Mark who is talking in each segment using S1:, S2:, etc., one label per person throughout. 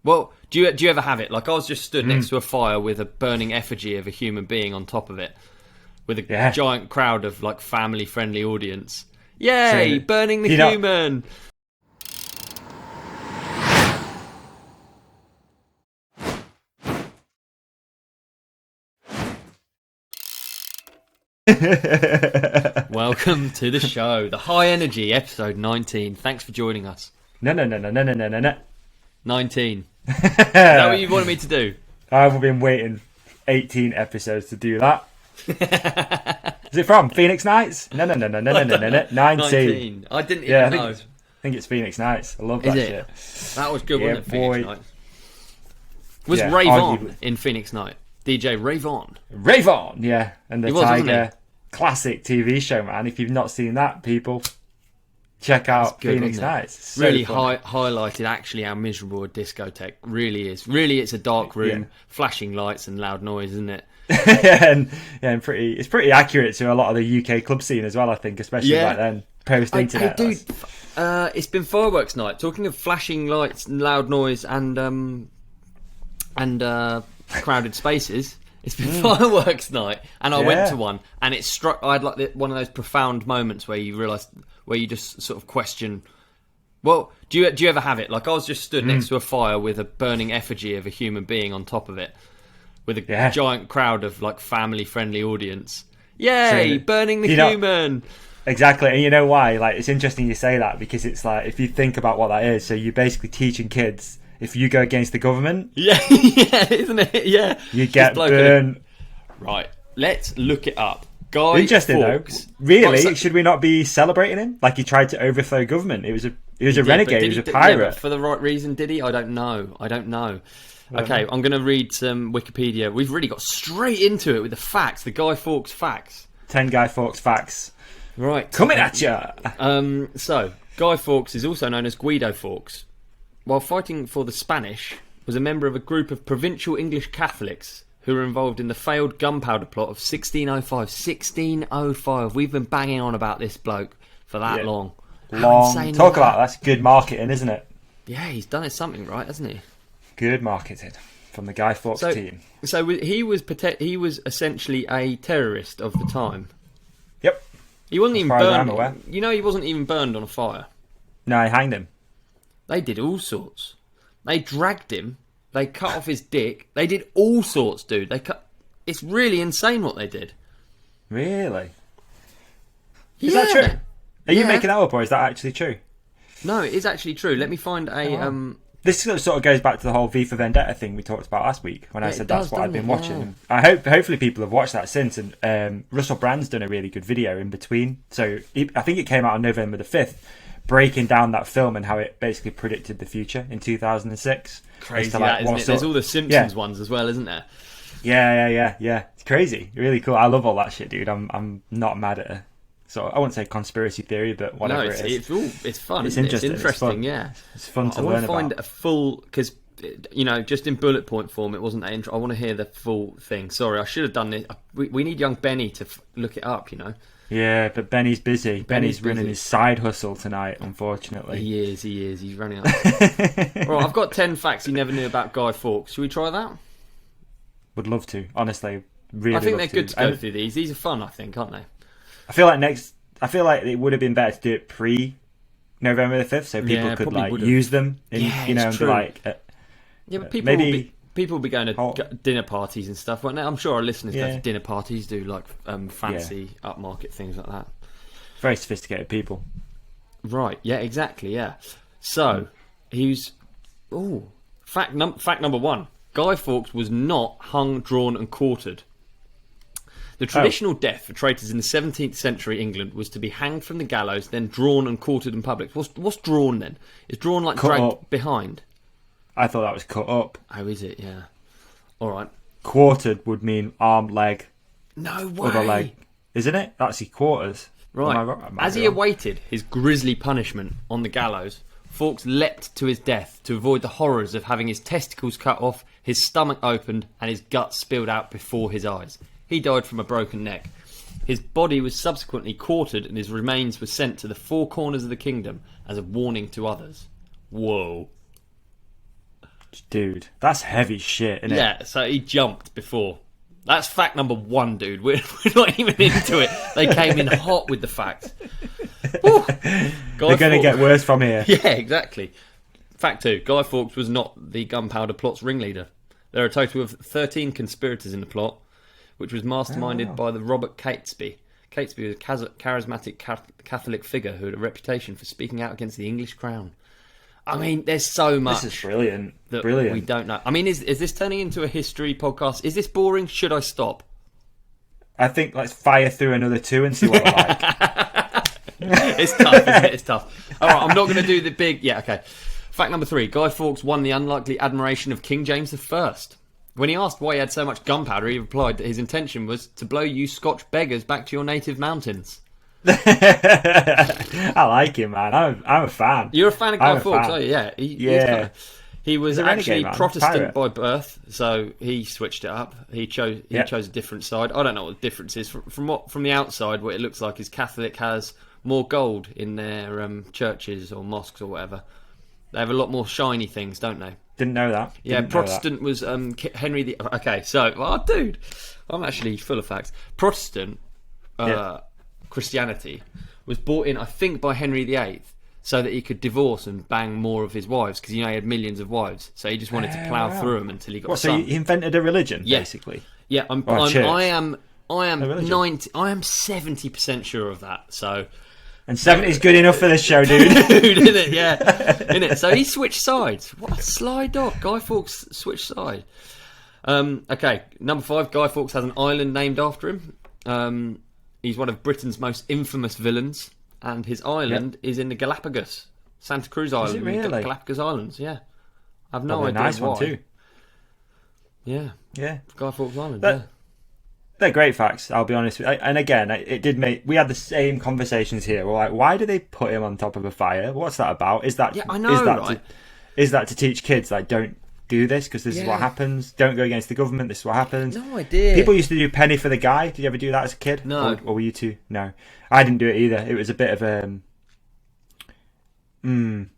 S1: Well, do you ever have it? Like, I was just stood next to a fire with a burning effigy of a human being on top of it, with a giant crowd of like family-friendly audience. Yay! Burning the human. Welcome to the show, the High Energy, episode 19. Thanks for joining us.
S2: No.
S1: 19. Is that what you wanted me to do?
S2: I've been waiting 18 episodes to do that. Is it from Phoenix Nights? No. 19.
S1: I didn't even know.
S2: I think it's Phoenix Nights. I love that shit.
S1: That was good, wasn't it, Phoenix Night? Was Ray Vaughn in Phoenix Night? DJ Ray Vaughn.
S2: Ray Vaughn, yeah. And the Tiger classic TV show, man. If you've not seen that, people, check out Phoenix Nights.
S1: So really highlighted actually how miserable a discotheque really is. Really, it's a dark room, flashing lights and loud noise, isn't it?
S2: and it's pretty accurate to a lot of the UK club scene as well, I think, especially back then, post-internet.
S1: Hey, dude, it's been fireworks night. Talking of flashing lights and loud noise and crowded spaces, it's been fireworks night, and I went to one, and it struck. I had like one of those profound moments where you realise, where you just sort of question. Well, do you ever have it? Like, I was just stood next to a fire with a burning effigy of a human being on top of it, with a giant crowd of like family-friendly audience. Yay! Burning the human.
S2: Exactly, and you know why? Like, it's interesting you say that, because it's like, if you think about what that is, so you're basically teaching kids, if you go against the government,
S1: isn't it? Yeah,
S2: you get burned.
S1: Right, let's look it up. Guy Fawkes.
S2: Though. Really, should we not be celebrating him? Like, he tried to overthrow government. He was a renegade. He was a pirate.
S1: Yeah, but for the right reason, did he? I don't know. Okay, I'm going to read some Wikipedia. We've really got straight into it with the facts. The Guy Fawkes Facts.
S2: 10 Guy Fawkes Facts.
S1: Right.
S2: Coming at ya!
S1: So, Guy Fawkes is also known as Guido Fawkes. While fighting for the Spanish, was a member of a group of provincial English Catholics who were involved in the failed gunpowder plot of 1605. 1605. We've been banging on about this bloke for that long.
S2: Talk about that's good marketing, isn't it?
S1: Yeah, he's done it something right, hasn't he?
S2: Good marketing from the Guy Fawkes team.
S1: So he was essentially a terrorist of the time.
S2: Yep.
S1: He wasn't even burned. You know, he wasn't even burned on a fire.
S2: No, he hanged him.
S1: They did all sorts. They dragged him. They cut off his dick. They did all sorts, dude. It's really insane what they did.
S2: Really? Is that true? Are you making that up, or is that actually true?
S1: No, it is actually true. Let me find a...
S2: This sort of goes back to the whole V for Vendetta thing we talked about last week, when I said that's what I've been watching. Yeah. Hopefully people have watched that since, and Russell Brand's done a really good video in between. So I think it came out on November the 5th, breaking down that film and how it basically predicted the future in 2006.
S1: Crazy, that, isn't it? There's all the Simpsons ones as well, isn't there?
S2: Yeah. It's crazy. Really cool. I love all that shit, dude. I'm not mad at it. So I wouldn't say conspiracy theory, but whatever it is.
S1: It's fun.
S2: It's
S1: interesting.
S2: It's fun.
S1: Yeah.
S2: It's fun to
S1: learn about. I want to find a full, because, you know, just in bullet point form, it wasn't that intro. I want to hear the full thing. Sorry, I should have done this. We need young Benny to look it up, you know.
S2: Yeah, but Benny's busy. Benny's running his side hustle tonight, unfortunately.
S1: He is. He's running up. Right, I've got 10 facts you never knew about Guy Fawkes. Should we try that?
S2: Would love to, honestly. Really,
S1: I think they're good to go through these. These are fun, I think, aren't they?
S2: I feel like it would have been better to do it pre-November the 5th, so people could use them, and be like...
S1: but people will be going to dinner parties and stuff, won't they? I'm sure our listeners go to dinner parties, do like fancy upmarket things like that.
S2: Very sophisticated people.
S1: Right, yeah, exactly, yeah. So, fact number one. Guy Fawkes was not hung, drawn and quartered. The traditional death for traitors in the 17th century England was to be hanged from the gallows, then drawn and quartered in public. What's drawn then? Is drawn like dragged behind?
S2: I thought that was cut up.
S1: Oh, is it? Yeah. All right.
S2: Quartered would mean arm, leg.
S1: No way.
S2: Other leg. Isn't it? That's his quarters.
S1: Right. As he awaited his grisly punishment on the gallows, Fawkes leapt to his death to avoid the horrors of having his testicles cut off, his stomach opened, and his guts spilled out before his eyes. He died from a broken neck. His body was subsequently quartered and his remains were sent to the four corners of the kingdom as a warning to others. Whoa.
S2: Dude, that's heavy shit, isn't it?
S1: Yeah, so he jumped before. That's fact number 1, dude. We're not even into it. They came in hot with the facts. They're
S2: going to get worse from here.
S1: Yeah, exactly. Fact 2. Guy Fawkes was not the gunpowder plot's ringleader. There are a total of 13 conspirators in the plot, which was masterminded by the Robert Catesby. Catesby was a charismatic Catholic figure who had a reputation for speaking out against the English crown. I mean, there's so much.
S2: This is brilliant.
S1: That
S2: brilliant.
S1: we don't know. I mean, is this turning into a history podcast? Is this boring? Should I stop?
S2: I think let's fire through another 2 and see what I like.
S1: It's tough, isn't it? It's tough. All right, I'm not going to do the big... Yeah, okay. Fact number 3. Guy Fawkes won the unlikely admiration of King James I. When he asked why he had so much gunpowder, he replied that his intention was to blow you Scotch beggars back to your native mountains.
S2: I like him, man. I'm a fan.
S1: You're a fan of Guy Fawkes, are you? Yeah. He was actually Protestant by birth, so he switched it up. He chose a different side. I don't know what the difference is. From the outside, what it looks like is Catholic has more gold in their churches or mosques or whatever. They have a lot more shiny things, don't they?
S2: Didn't know that.
S1: Protestant was Henry the... Okay, so... dude, I'm actually full of facts. Protestant Christianity was brought in, I think, by Henry VIII so that he could divorce and bang more of his wives, because he had millions of wives. So he just wanted to plough through them until he got a son.
S2: So he invented a religion, basically?
S1: Yeah, I am 70% sure of that, so...
S2: And 70 is good enough for this show, dude.
S1: Isn't it? Yeah. Isn't it? So he switched sides. What a sly dog. Guy Fawkes switched side. Okay, number 5. Guy Fawkes has an island named after him. He's one of Britain's most infamous villains, and his island is in the Galapagos. Santa Cruz Island.
S2: Is it really?
S1: Galapagos Islands, yeah. I have no idea
S2: nice
S1: why.
S2: One too.
S1: Yeah. Guy Fawkes Island, yeah.
S2: They're great facts, I'll be honest with you. And again, it did make... We had the same conversations here. We're like, why do they put him on top of a fire? What's that about? Is that...
S1: Yeah, I know, right?
S2: Is that to teach kids, like, don't do this because this is what happens? Don't go against the government, this is what happens.
S1: No idea.
S2: People used to do penny for the guy. Did you ever do that as a kid?
S1: No.
S2: Or were you two? No. I didn't do it either. It was a bit of a...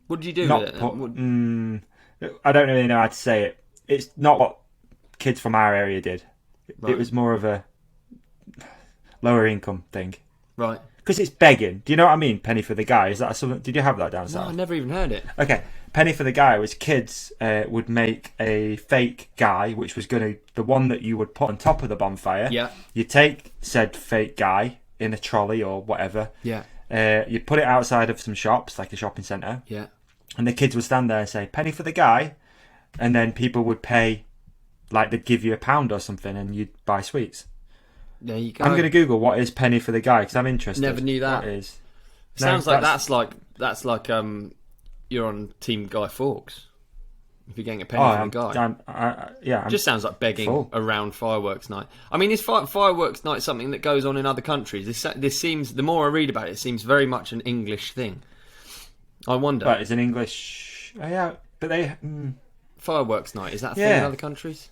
S1: What did you do with it?
S2: I don't really know how to say it. It's not what kids from our area did.
S1: Right.
S2: It was more of a lower income thing.
S1: Right.
S2: Because it's begging. Do you know what I mean? Penny for the guy. Is that something? Did you have that down south?
S1: No, I never even heard it.
S2: Okay. Penny for the guy was kids would make a fake guy, which was the one that you would put on top of the bonfire.
S1: Yeah.
S2: You take said fake guy in a trolley or whatever.
S1: Yeah.
S2: You put it outside of some shops, like a shopping centre.
S1: Yeah.
S2: And the kids would stand there and say, penny for the guy. And then people would pay, like they'd give you £1 or something and you'd buy sweets.
S1: There you go.
S2: I'm going to Google what is penny for the guy because I'm interested.
S1: Never knew that.
S2: What is?
S1: Sounds like that's like you're on Team Guy Fawkes. If you're getting a penny for the guy. Just sounds like begging around fireworks night. I mean, is fireworks night something that goes on in other countries? This seems, the more I read about it, it seems very much an English thing. I wonder.
S2: But it's an English... yeah, but they...
S1: Fireworks night, is that a thing in other countries?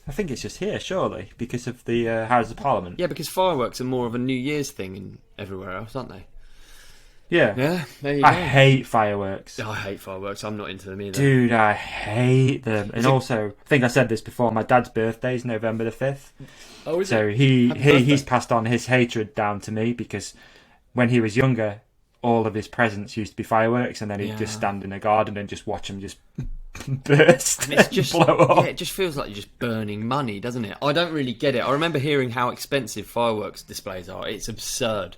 S2: I think it's just here, surely, because of the House of Parliament.
S1: Yeah, because fireworks are more of a New Year's thing in everywhere else, aren't they?
S2: Yeah.
S1: Yeah, there you go.
S2: I hate fireworks.
S1: I hate fireworks. I'm not into them either.
S2: Dude, I hate them. And also, I think I said this before, my dad's birthday is November the 5th.
S1: Oh, is it?
S2: So he's passed on his hatred down to me because when he was younger, all of his presents used to be fireworks and then he'd just stand in a garden and just watch them just burst and
S1: it's just
S2: blow up.
S1: Yeah, it just feels like you're just burning money, doesn't it? I don't really get it. I remember hearing how expensive fireworks displays are. It's absurd.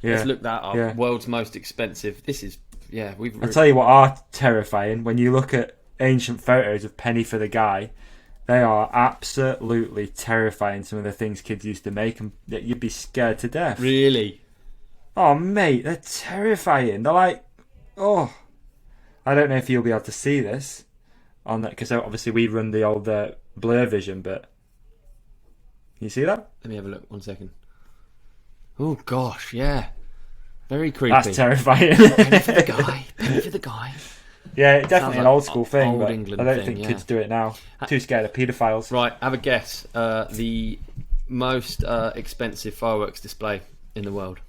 S1: Yeah. Let's look that up. Yeah. World's most expensive. This is
S2: I'll tell you what are terrifying. When you look at ancient photos of penny for the guy, they are absolutely terrifying. Some of the things kids used to make, and you'd be scared to death.
S1: Really?
S2: Oh mate, they're terrifying. They're like, oh, I don't know if you'll be able to see this on that because obviously we run the old blur vision, but can you see that?
S1: Let me have a look. 1 second. Oh gosh, yeah, very creepy.
S2: That's terrifying.
S1: Penny for the guy. Penny for the guy.
S2: Yeah, it's definitely an old school thing,
S1: old
S2: but
S1: England
S2: I don't think kids do it now. Too scared of paedophiles.
S1: Right, have a guess. The most expensive fireworks display in the world.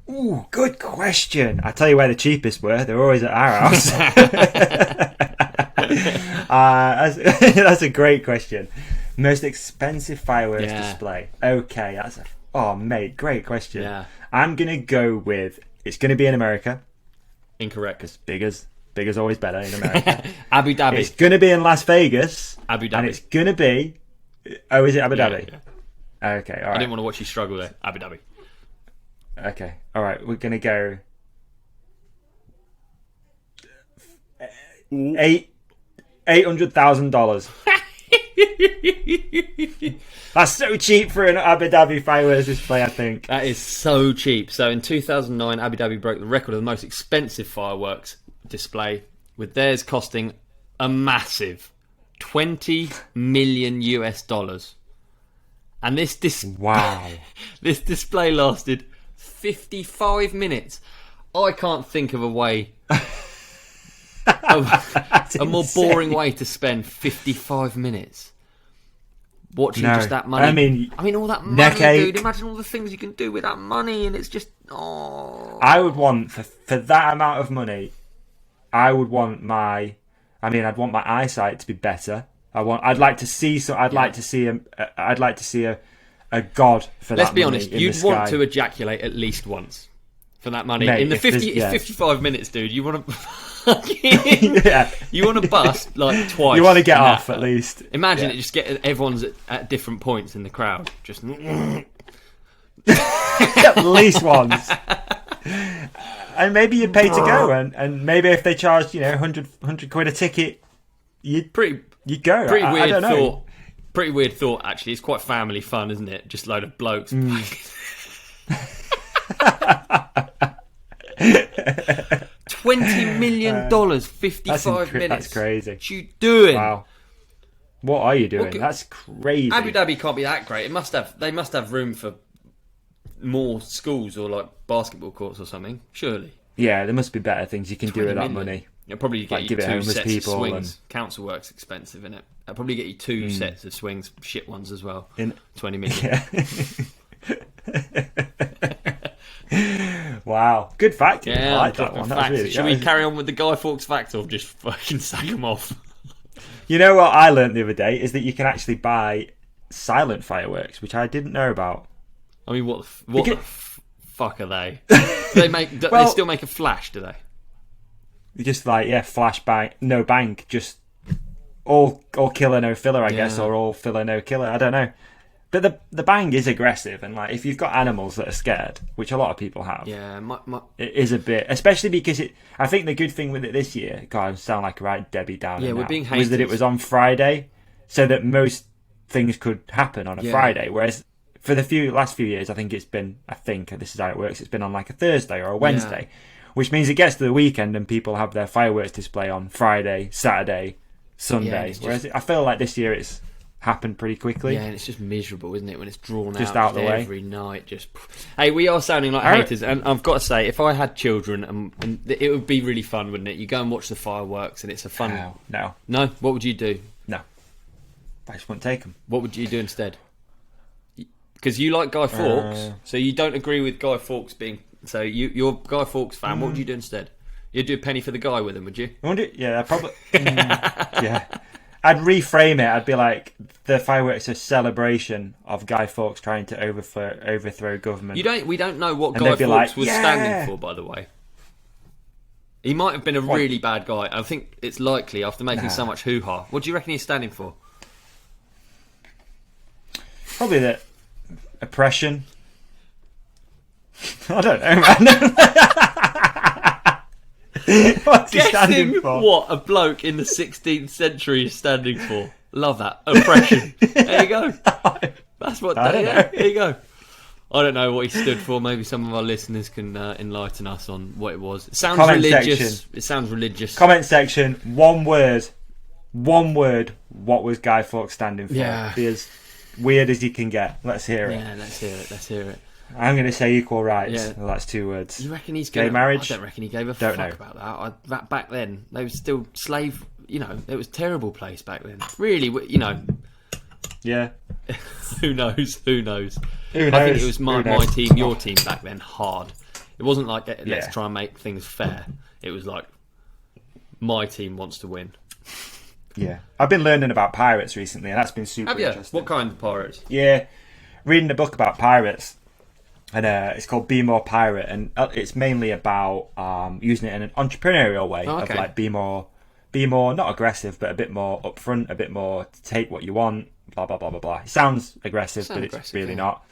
S2: Ooh, good question. I tell you where the cheapest were. They're always at our house. That's a great question. Most expensive fireworks display. Okay, mate, great question.
S1: Yeah.
S2: I'm gonna go with it's gonna be in America.
S1: Incorrect.
S2: Because bigger's always better in America.
S1: Abu Dhabi.
S2: It's gonna be in Las Vegas.
S1: Abu Dhabi.
S2: And it's gonna be. Oh, is it Abu Dhabi?
S1: Yeah.
S2: Okay, all right.
S1: I didn't want to watch you struggle there. Abu Dhabi.
S2: Okay, all right. We're gonna go. $800,000. That's so cheap for an Abu Dhabi fireworks display, I think.
S1: That is so cheap. So in 2009, Abu Dhabi broke the record of the most expensive fireworks display, with theirs costing a massive $20 million. And this this display lasted 55 minutes. I can't think of a way. A more boring way to spend 55 minutes watching just that money. I mean, all that money, dude. Imagine all the things you can do with that money, and it's just
S2: I would want for that amount of money. I'd want my eyesight to be better. I'd like to see a god for that.
S1: Let's be
S2: money
S1: honest.
S2: in
S1: You'd
S2: the
S1: want
S2: sky.
S1: to ejaculate at least once for that money.
S2: Mate,
S1: in the
S2: it's
S1: 55 minutes, dude. You want to.
S2: Yeah.
S1: You want to bust like twice.
S2: You want to get off at least.
S1: Imagine it just get everyone's at different points in the crowd. Just
S2: at least once. And maybe you'd pay to go, and maybe if they charged 100 quid a ticket, you'd go.
S1: Pretty weird
S2: I don't know.
S1: thought. Pretty weird thought. Actually, it's quite family fun, isn't it? Just a load of blokes. $20 million, 55 minutes.
S2: That's crazy.
S1: What you doing?
S2: Wow. What are you doing? That's crazy.
S1: Abu Dhabi can't be that great. They must have room for more schools or like basketball courts or something. Surely.
S2: Yeah, there must be better things you can do with that money.
S1: It'll probably get
S2: like
S1: you
S2: give it
S1: 2
S2: homeless
S1: sets
S2: people
S1: of swings. Council work's expensive, isn't it? It'll probably get you 2 sets of swings, shit ones as well. 20 million.
S2: Yeah. Wow, good fact.
S1: Yeah,
S2: I like that one.
S1: Should we carry on with the Guy Fawkes facts or just fucking sack them off?
S2: You know what I learned the other day is that you can actually buy silent fireworks, which I didn't know about.
S1: I mean, what the fuck are they? Do they still make a flash? Do they?
S2: Just like flash bang, no bang, just all killer no filler, I guess, or all filler no killer. I don't know. But the bang is aggressive, and like if you've got animals that are scared, which a lot of people have, it is a bit, especially because I think the good thing with it this year, God, I sound like a right Debbie Downer.
S1: Yeah,
S2: now,
S1: we're being haters.
S2: Was that it was on Friday, so that most things could happen on a Friday, whereas for the last few years, I think this is how it works. It's been on like a Thursday or a Wednesday, which means it gets to the weekend and people have their fireworks display on Friday, Saturday, Sunday. Whereas I feel like this year it's happened pretty quickly.
S1: Yeah, and it's just miserable, isn't it, when it's drawn
S2: just
S1: out
S2: of the way
S1: every night. Just hey, we are sounding like haters, and I've got to say, if I had children, and it would be really fun, wouldn't it? You go and watch the fireworks, and it's a fun.
S2: No.
S1: What would you do?
S2: No, I just wouldn't take them.
S1: What would you do instead? Because you like Guy Fawkes, so you don't agree with Guy Fawkes being. So you're a Guy Fawkes fan. What would you do instead? You'd do a penny for the guy with him, would you?
S2: Yeah, probably. Yeah. I'd reframe it. I'd be like, the fireworks are a celebration of Guy Fawkes trying to overthrow government.
S1: We don't know what Guy Fawkes was standing for, by the way. He might have been a really bad guy. I think it's likely after making so much hoo-ha. What do you reckon he's standing for?
S2: Probably the oppression. I don't know, man. What's he standing for?
S1: What a bloke in the 16th century is standing for. Love that. Oppression. There you go. That's what. There you go. I don't know what he stood for. Maybe some of our listeners can enlighten us on what it was. It sounds religious. It sounds religious.
S2: Comment section. One word. What was Guy Fawkes standing for?
S1: Yeah.
S2: Be as weird as you can get. Let's hear it.
S1: Yeah, let's hear it.
S2: I'm going to say equal rights.
S1: Yeah.
S2: Well, that's 2 words.
S1: You reckon he's
S2: gay marriage?
S1: I don't reckon he gave a fuck about that. Back then, they were still slave. It was a terrible place back then. Really,
S2: Yeah.
S1: Who knows?
S2: Who knows?
S1: I think it was my team, your team back then. Hard. It wasn't like let's try and make things fair. It was like my team wants to win.
S2: Yeah, I've been learning about pirates recently, and that's been super interesting.
S1: What kind of pirates?
S2: Yeah, reading a book about pirates, and it's called Be More Pirate, and it's mainly about using it in an entrepreneurial way of like be more not aggressive, but a bit more upfront, a bit more to take what you want, blah blah blah blah blah. It sounds aggressive, but it's really not.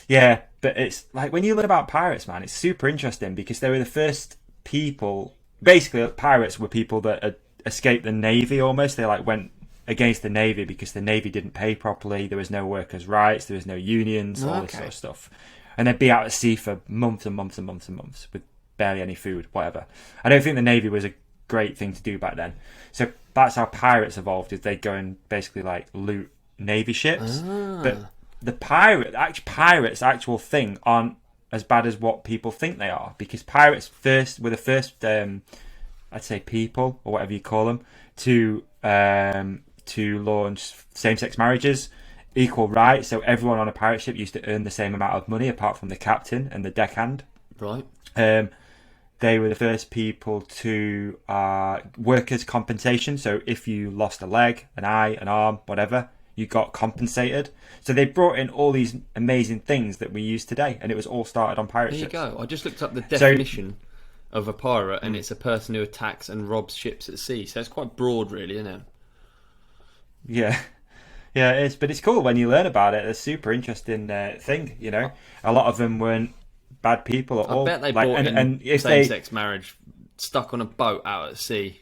S2: Yeah, but it's like when you learn about pirates, man, it's super interesting because they were the first people. Basically, pirates were people that had escaped the Navy almost. They like went against the Navy because the Navy didn't pay properly. There was no workers' rights. There was no unions, all this sort of stuff. And they'd be out at sea for months and months and months and months with barely any food, whatever. I don't think the Navy was a great thing to do back then. So that's how pirates evolved, is they'd go and basically like loot Navy ships. But the pirates' actual thing aren't as bad as what people think they are, because pirates were the first I'd say people, or whatever you call them, to launch same-sex marriages, equal rights. So everyone on a pirate ship used to earn the same amount of money, apart from the captain and the deckhand.
S1: Right.
S2: They were the first people to workers' compensation. So if you lost a leg, an eye, an arm, whatever, you got compensated. So they brought in all these amazing things that we use today, and it was all started on pirate ships.
S1: There you go. I just looked up the definition of a pirate, and it's a person who attacks and robs ships at sea. So it's quite broad, really, isn't it?
S2: Yeah, it is. But it's cool when you learn about it. It's a super interesting thing, you know. A lot of them weren't bad people at all.
S1: I bet they brought in same-sex marriage stuck on a boat out at sea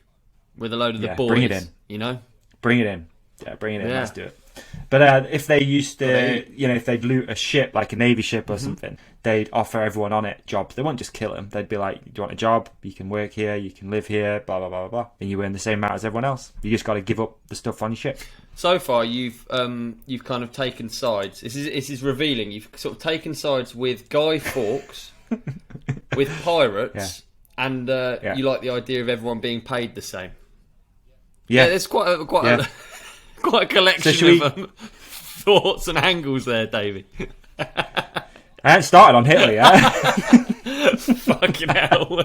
S1: with a load of the boys.
S2: Bring it in.
S1: You know?
S2: Bring it in. Yeah, bring it in. Let's do it. But if they used to, if they'd loot a ship, like a Navy ship or something, they'd offer everyone on it jobs. They wouldn't just kill them. They'd be like, do you want a job? You can work here, you can live here, blah, blah, blah, blah, blah. And you earn the same amount as everyone else. You just got to give up the stuff on your ship.
S1: So far, you've kind of taken sides. This is revealing. You've sort of taken sides with Guy Fawkes, with pirates, and you like the idea of everyone being paid the same. Yeah, there's quite a collection of thoughts and angles there, Davey.
S2: I haven't started on Hitler yet.
S1: Fucking hell.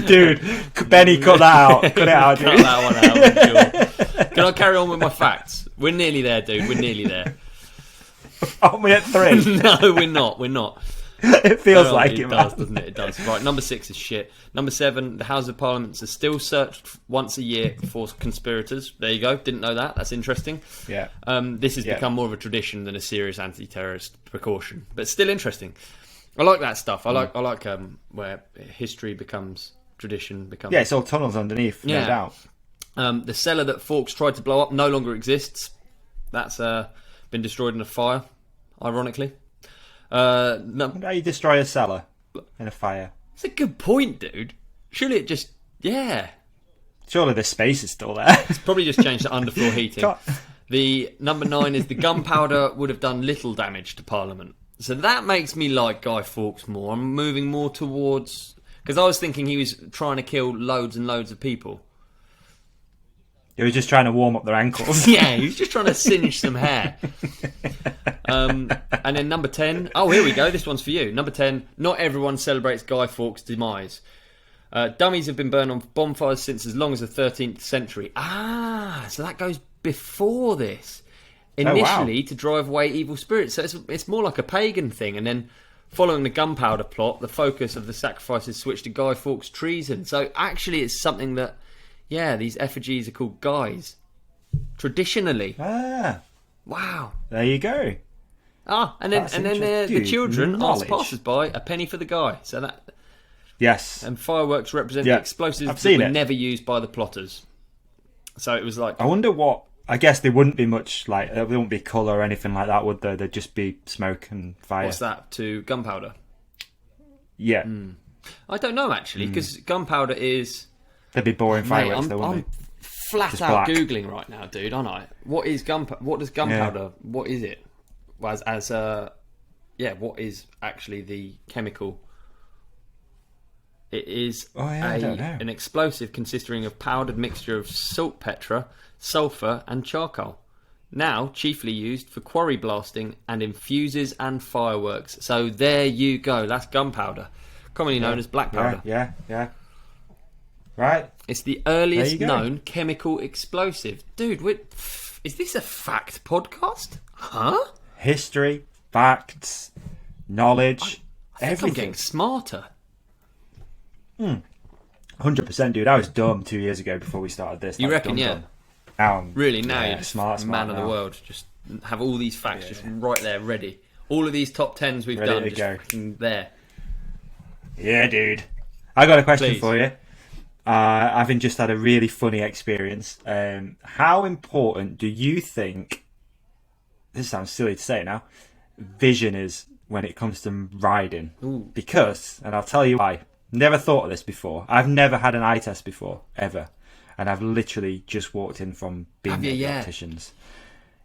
S2: Dude, Benny, cut that out. Cut it out, dude.
S1: Cut that one out. Sure. Can I carry on with my facts? We're nearly there, dude. We're nearly there.
S2: Aren't we at 3?
S1: No, we're not.
S2: It feels like it,
S1: man. Does, doesn't it? It does. Right, number 6 is shit. Number 7, the House of Parliament is still searched once a year for conspirators. There you go. Didn't know that. That's interesting.
S2: Yeah.
S1: This has become more of a tradition than a serious anti-terrorist precaution, but still interesting. I like that stuff. I like where history becomes tradition.
S2: Yeah, it's all tunnels underneath, no doubt.
S1: The cellar that Fawkes tried to blow up no longer exists. That's been destroyed in a fire, ironically.
S2: No. How do you destroy a cellar in a fire?
S1: It's a good point, dude. Surely it just... Yeah.
S2: Surely the space is still there.
S1: It's probably just changed to underfloor heating. The number 9 is the gunpowder would have done little damage to Parliament. So that makes me like Guy Fawkes more. I'm moving more towards... Because I was thinking he was trying to kill loads and loads of people.
S2: He was just trying to warm up their ankles.
S1: Yeah, he was just trying to singe some hair. And then number 10... Oh, here we go. This one's for you. Number 10. Not everyone celebrates Guy Fawkes' demise. Dummies have been burned on bonfires since as long as the 13th century. So that goes before this. Initially, to drive away evil spirits. So it's more like a pagan thing. And then following the gunpowder plot, the focus of the sacrifices switched to Guy Fawkes' treason. So actually it's something that... Yeah, these effigies are called guys. Traditionally. Wow.
S2: There you go.
S1: And then the children ask passers-by a penny for the guy. So that.
S2: Yes.
S1: And fireworks represent the explosives that were never used by the plotters. So it was like.
S2: I wonder what. I guess there wouldn't be much like there wouldn't be colour or anything like that, would there? There'd just be smoke and fire.
S1: What's that to gunpowder?
S2: Yeah.
S1: I don't know actually, because gunpowder is.
S2: There'd be boring fireworks, though, wouldn't
S1: I'm flat out googling right now, dude, aren't I? What is gunpowder? What does gunpowder? Yeah. What is it? What is actually the chemical? It is an explosive consisting of powdered mixture of saltpetre, sulphur, and charcoal. Now chiefly used for quarry blasting and in fuses and fireworks. So there you go. That's gunpowder, commonly known as black powder.
S2: Yeah. Right?
S1: It's the earliest known chemical explosive. Dude, is this a fact podcast? Huh?
S2: History, facts, knowledge,
S1: I think
S2: everything.
S1: I'm getting smarter.
S2: 100%, dude. I was dumb 2 years ago before we started this.
S1: You reckon, yeah?
S2: Dumb. Now I'm
S1: really, now you're
S2: smart
S1: man of the world. Just have all these facts just right there, ready. All of these top 10s we've done, just fucking there.
S2: Yeah, dude. I got a question for you. I've just had a really funny experience. How important do you think, this sounds silly to say now, vision is when it comes to riding?
S1: Ooh.
S2: Because, and I'll tell you why, never thought of this before. I've never had an eye test before, ever. And I've literally just walked in from being at the opticians.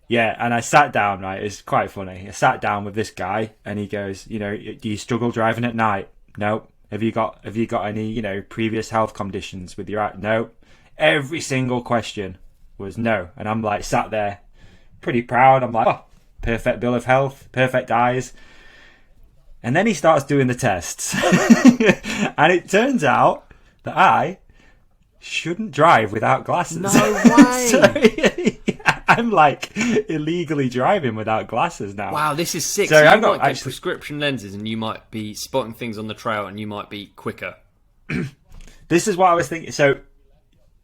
S2: Yeah, and I sat down, right, it's quite funny. I sat down with this guy and he goes, do you struggle driving at night? No. Have you got any, previous health conditions with your eye? No. Every single question was no. And I'm like sat there pretty proud. I'm like, oh, perfect bill of health, perfect eyes. And then he starts doing the tests. And it turns out that I shouldn't drive without glasses.
S1: No way.
S2: So, I'm like illegally driving without glasses now.
S1: Wow, this is sick.
S2: So
S1: you
S2: I've
S1: might
S2: got
S1: get prescription lenses and you might be spotting things on the trail and you might be quicker.
S2: This is what I was thinking. So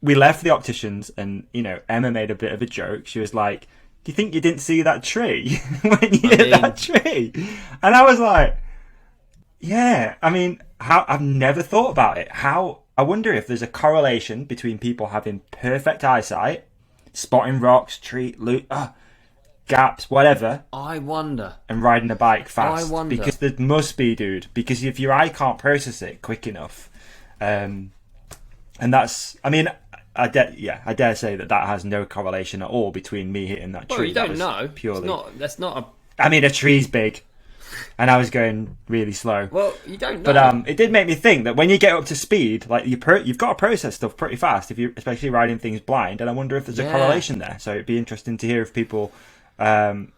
S2: we left the opticians and, Emma made a bit of a joke. She was like, do you think you didn't see that tree when you hit that tree? And I was like, yeah, I've never thought about it. I wonder if there's a correlation between people having perfect eyesight, spotting rocks, gaps, whatever.
S1: I wonder.
S2: And riding a bike fast.
S1: I wonder.
S2: Because there must be, dude. Because if your eye can't process it quick enough, and that's, I dare say that has no correlation at all between me hitting that tree.
S1: Well, you don't know.
S2: Purely.
S1: That's not
S2: a tree's big. And I was going really slow.
S1: Well, you don't know.
S2: But it did make me think that when you get up to speed, like you've got to process stuff pretty fast, if you're especially riding things blind. And I wonder if there's a correlation there. So it'd be interesting to hear if people have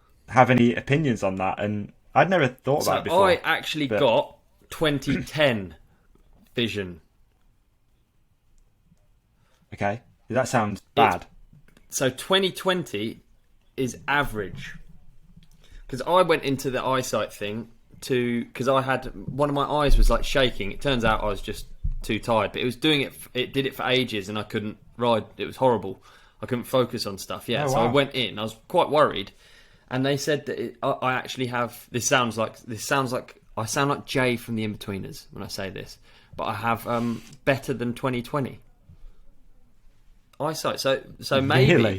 S2: any opinions on that. And I'd never thought about it before.
S1: I actually got 2010 vision.
S2: Okay, that sounds bad.
S1: So 2020 is average. Because I went into the eyesight thing because I had one of my eyes was like shaking. It turns out I was just too tired, but it was doing it. It did it for ages, and I couldn't ride. It was horrible. I couldn't focus on stuff. Yeah, so I went in. I was quite worried, and they said that I actually have. This sounds like I sound like Jay from the Inbetweeners when I say this, but I have better than 2020 eyesight. So maybe
S2: really?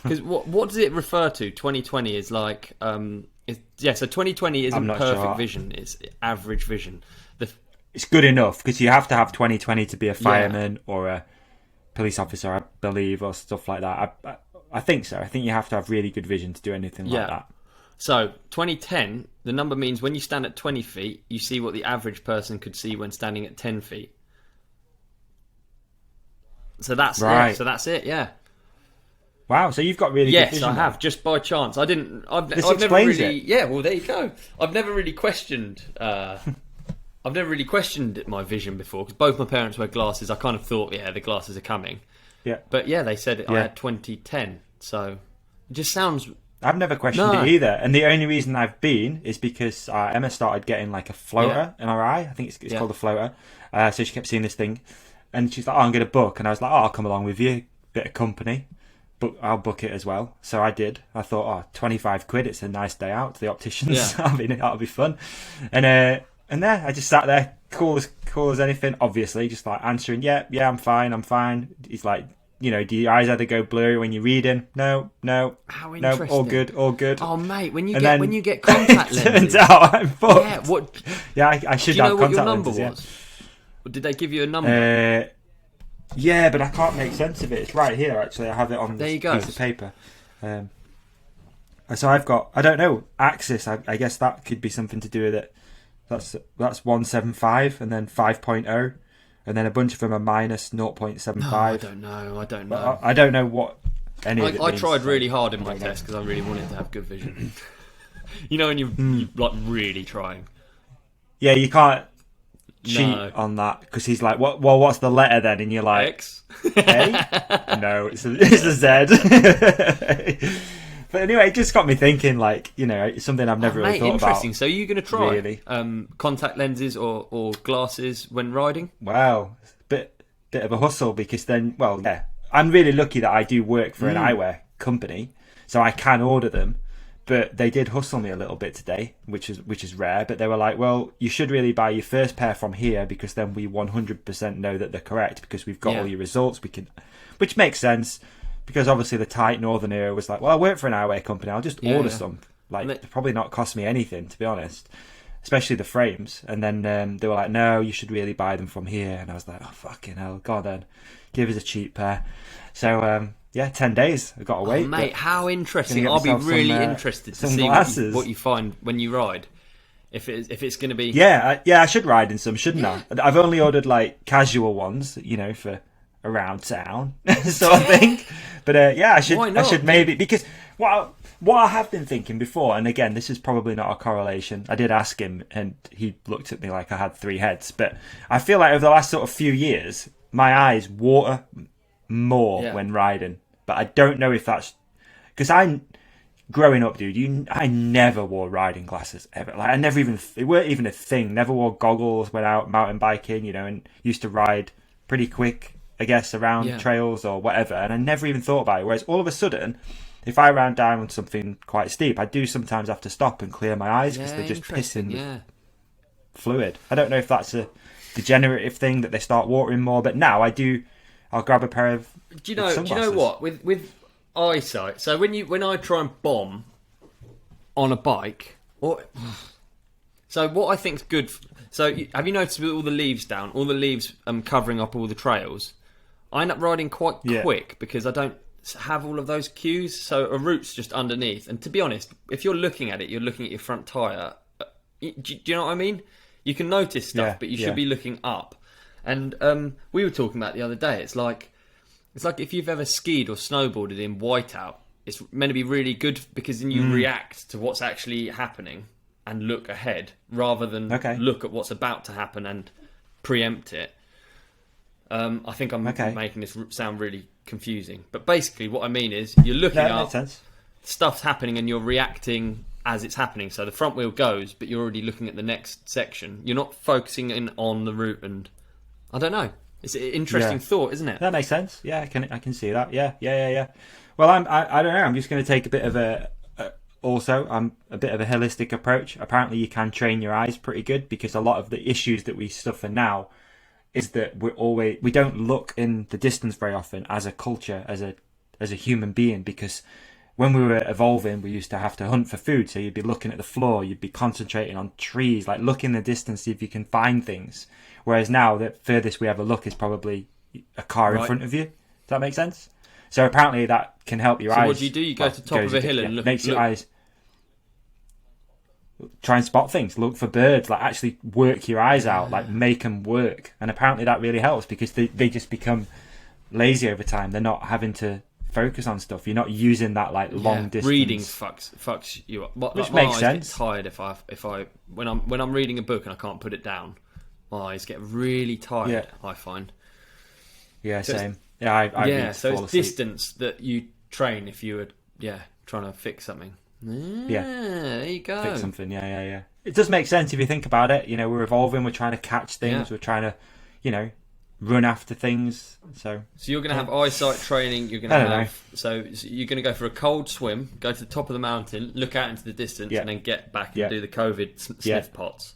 S1: Because what does it refer to? 2020 is like, so 2020 isn't perfect vision, it's average vision.
S2: It's good enough, because you have to have 2020 to be a fireman or a police officer, I believe, or stuff like that. I think so. I think you have to have really good vision to do anything like that.
S1: So 2010, the number means when you stand at 20 feet, you see what the average person could see when standing at 10 feet. So that's it. So that's it, yeah.
S2: Wow, so you've got really good vision.
S1: Yes, I have, just by chance. I've
S2: explains
S1: never really,
S2: it.
S1: Yeah, well, there you go. I've never really questioned my vision before, because both my parents wear glasses. I kind of thought, the glasses are coming.
S2: Yeah.
S1: But they said I had 2010, so it just sounds...
S2: I've never questioned it either, and the only reason I've been is because Emma started getting like a floater in her eye. I think it's called a floater. So she kept seeing this thing, and she's like, I'm going to book. And I was like, I'll come along with you, bit of company. But I'll book it as well. So I did. I thought, £25, it's a nice day out to the opticians. That'll be fun. And there, I just sat there, cool as anything, obviously, just like answering, yeah, I'm fine. He's like, do your eyes ever go blurry when you're reading? No.
S1: How interesting.
S2: No, all good.
S1: Oh, mate, when you get contact lenses.
S2: Turns out I'm fucked.
S1: Yeah, what?
S2: Yeah, I should have contact lenses. Do you know what your number was?
S1: Or did they give you a number?
S2: Yeah, but I can't make sense of it. It's right here, actually. I have it on this piece of paper. So I've got, I don't know, axis. I guess that could be something to do with it. That's 175 and then 5.0. And then a bunch of them are minus 0.75.
S1: Oh, I don't know.
S2: I don't know what any of it
S1: I
S2: means,
S1: tried really hard in my test because I really wanted to have good vision. When you're like really trying.
S2: Yeah, you can't cheat on that because he's like, "What? Well, what's the letter then?" And you're like,
S1: X.
S2: A? No, it's a Z. But anyway, it just got me thinking, like, you know, it's something I've never really thought
S1: interesting.
S2: about.
S1: So you're going to try
S2: really.
S1: Contact lenses or glasses when riding?
S2: Wow, bit of a hustle because then, well, yeah, I'm really lucky that I do work for an eyewear company, so I can order them. But they did hustle me a little bit today, which is rare. But they were like, well, you should really buy your first pair from here because then we 100% know that they're correct because we've got all your results. Which makes sense because obviously the tight northern area was like, well, I work for an eyewear company. I'll just order some. Like, it'll probably not cost me anything, to be honest, especially the frames. And then they were like, no, you should really buy them from here. And I was like, oh, fucking hell. God, then give us a cheap pair. So, 10 days. I've got to wait.
S1: Mate, how interesting. I'll be really interested to see what you find when you ride. If it's going to be...
S2: Yeah, I should ride in some, shouldn't I? I've only ordered, like, casual ones, you know, for around town, sort of thing. But, I should maybe... Because what I have been thinking before, and again, this is probably not a correlation. I did ask him, and he looked at me like I had three heads. But I feel like over the last sort of few years, my eyes water more when riding. But I don't know if that's because growing up, dude. I never wore riding glasses ever. Like they weren't even a thing. Never wore goggles. Went out mountain biking, you know, and used to ride pretty quick, I guess, around trails or whatever. And I never even thought about it. Whereas all of a sudden, if I ran down on something quite steep, I do sometimes have to stop and clear my eyes because they're just pissing with fluid. I don't know if that's a degenerative thing that they start watering more. But now I'll grab a pair of. Do you know
S1: what with eyesight? So when I try and bomb on a bike, so what I think's good. So have you noticed with all the leaves down, all the leaves covering up all the trails? I end up riding quite quick because I don't have all of those cues. So a route's just underneath. And to be honest, if you're looking at it, you're looking at your front tyre. Do you know what I mean? You can notice stuff, but you should be looking up. And we were talking about the other day. It's like if you've ever skied or snowboarded in whiteout, it's meant to be really good because then you react to what's actually happening and look ahead rather than look at what's about to happen and preempt it. I think I'm making this sound really confusing, but basically what I mean is you're looking up, stuff's happening and you're reacting as it's happening. So the front wheel goes, but you're already looking at the next section. You're not focusing in on the route and. I don't know. It's an interesting thought, isn't it?
S2: That makes sense. Yeah, I can see that. Yeah. Well, I don't know. I'm just going to take a bit of a holistic approach. Apparently, you can train your eyes pretty good because a lot of the issues that we suffer now is that we don't look in the distance very often as a culture, as a human being, because when we were evolving, we used to have to hunt for food. So you'd be looking at the floor, you'd be concentrating on trees, like look in the distance, see if you can find things. Whereas now, the furthest we ever look is probably a car in front of you. Does that make sense? So apparently that can help your eyes.
S1: So what do? You go to the top of a hill and look.
S2: Makes your eyes try and spot things, look for birds, like actually work your eyes out, like make them work. And apparently that really helps because they just become lazy over time. They're not having to focus on stuff. You're not using that like long distance.
S1: Reading fucks you up.
S2: Which makes sense.
S1: Get tired if I when I'm reading a book and I can't put it down. My eyes get really tired. I find.
S2: Yeah, so same. I
S1: so it's distance that you train if you were trying to fix something. There you go.
S2: Fix something. Yeah. It does make sense if you think about it. You know, we're evolving. We're trying to catch things. We're trying to, run after things. So
S1: you're going to have eyesight training. You're going to have. So you're going to go for a cold swim, go to the top of the mountain, look out into the distance, and then get back and do the COVID sniff pots.